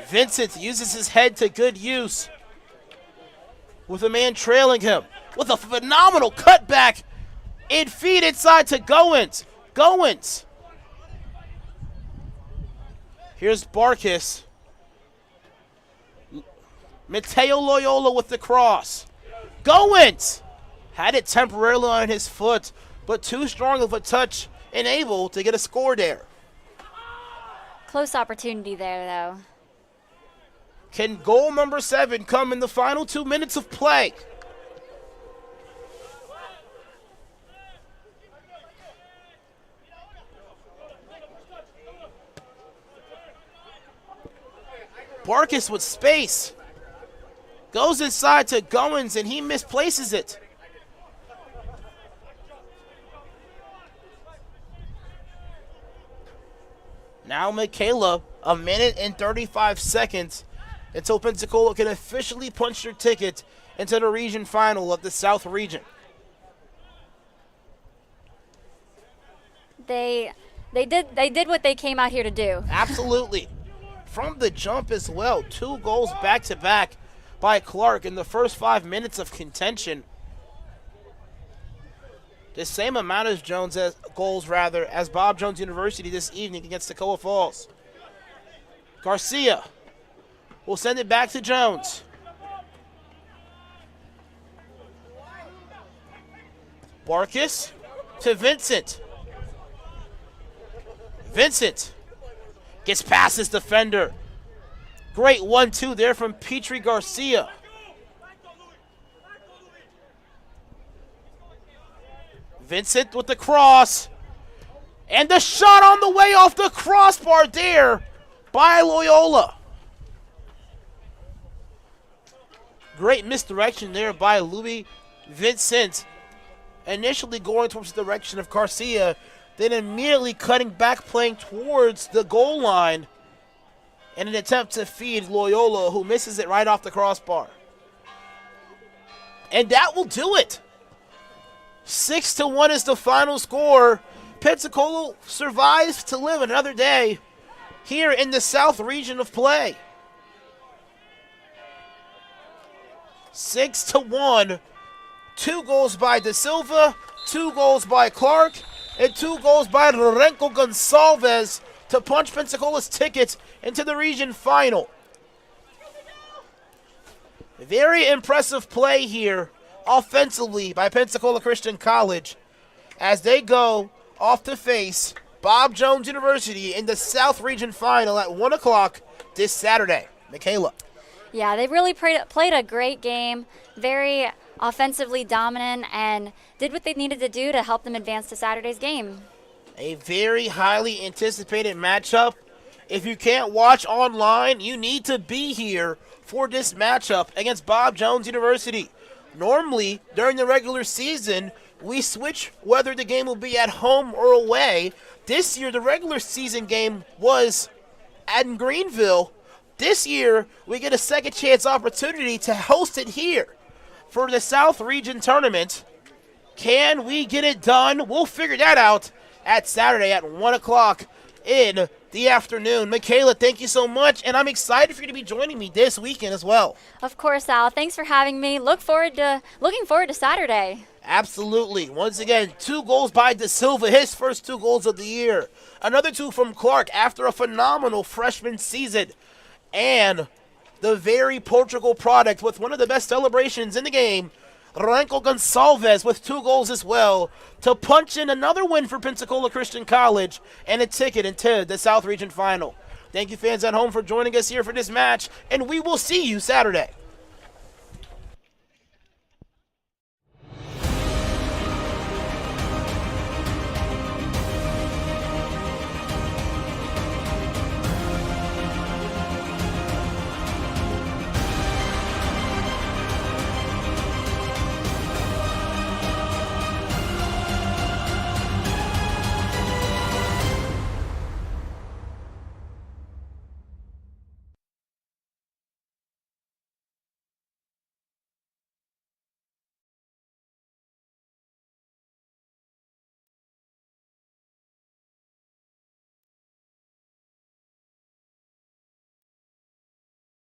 Vincent uses his head to good use, with a man trailing him, with a phenomenal cutback and feed inside to Goins. Goins. Here's Barkis. Mateo Loyola with the cross. Goins had it temporarily on his foot, but too strong of a touch and able to get a score there. Close opportunity there, though. Can goal number 7 come in the final 2 minutes of play? Barkis with space. Goes inside to Goins and he misplaces it. Now Michaela, a minute and 35 seconds until Pensacola can officially punch their ticket into the region final of the South Region. They did what they came out here to do. Absolutely. From the jump as well, 2 goals back-to-back by Clark in the first 5 minutes of contention. The same amount as goals as Bob Jones University this evening against Toccoa Falls. Garcia will send it back to Jones. Barkis to Vincent. Vincent gets past his defender. Great 1-2 there from Petrie Garcia. Vincent with the cross. And the shot on the way off the crossbar there by Loyola. Great misdirection there by Louis Vincent. Initially going towards the direction of Garcia, then immediately cutting back, playing towards the goal line in an attempt to feed Loyola, who misses it right off the crossbar. And that will do it. 6-1 is the final score. Pensacola survives to live another day here in the South region of play. 6-1 2 goals by Da Silva, 2 goals by Clark, and 2 goals by Lorenzo Gonçalves to punch Pensacola's tickets into the region final. Very impressive play here offensively by Pensacola Christian College as they go off to face Bob Jones University in the South Region Final at 1 o'clock this Saturday. Michaela. Yeah, they really played a great game, very offensively dominant, and did what they needed to do to help them advance to Saturday's game. A very highly anticipated matchup. If you can't watch online, you need to be here for this matchup against Bob Jones University. Normally, during the regular season, we switch whether the game will be at home or away. This year, the regular season game was in Greenville. This year, we get a second chance opportunity to host it here for the South Region Tournament. Can we get it done? We'll figure that out at Saturday at 1 o'clock in the afternoon. Michaela, thank you so much, and I'm excited for you to be joining me this weekend as well. Of course, Al. Thanks for having me. Looking forward to Saturday. Absolutely. Once again, 2 goals by Da Silva, his first 2 goals of the year. Another 2 from Clark after a phenomenal freshman season. And the very Portugal product with one of the best celebrations in the game, Lorenzo Gonçalves with 2 goals as well to punch in another win for Pensacola Christian College and a ticket into the South Region Final. Thank you, fans at home, for joining us here for this match, and we will see you Saturday.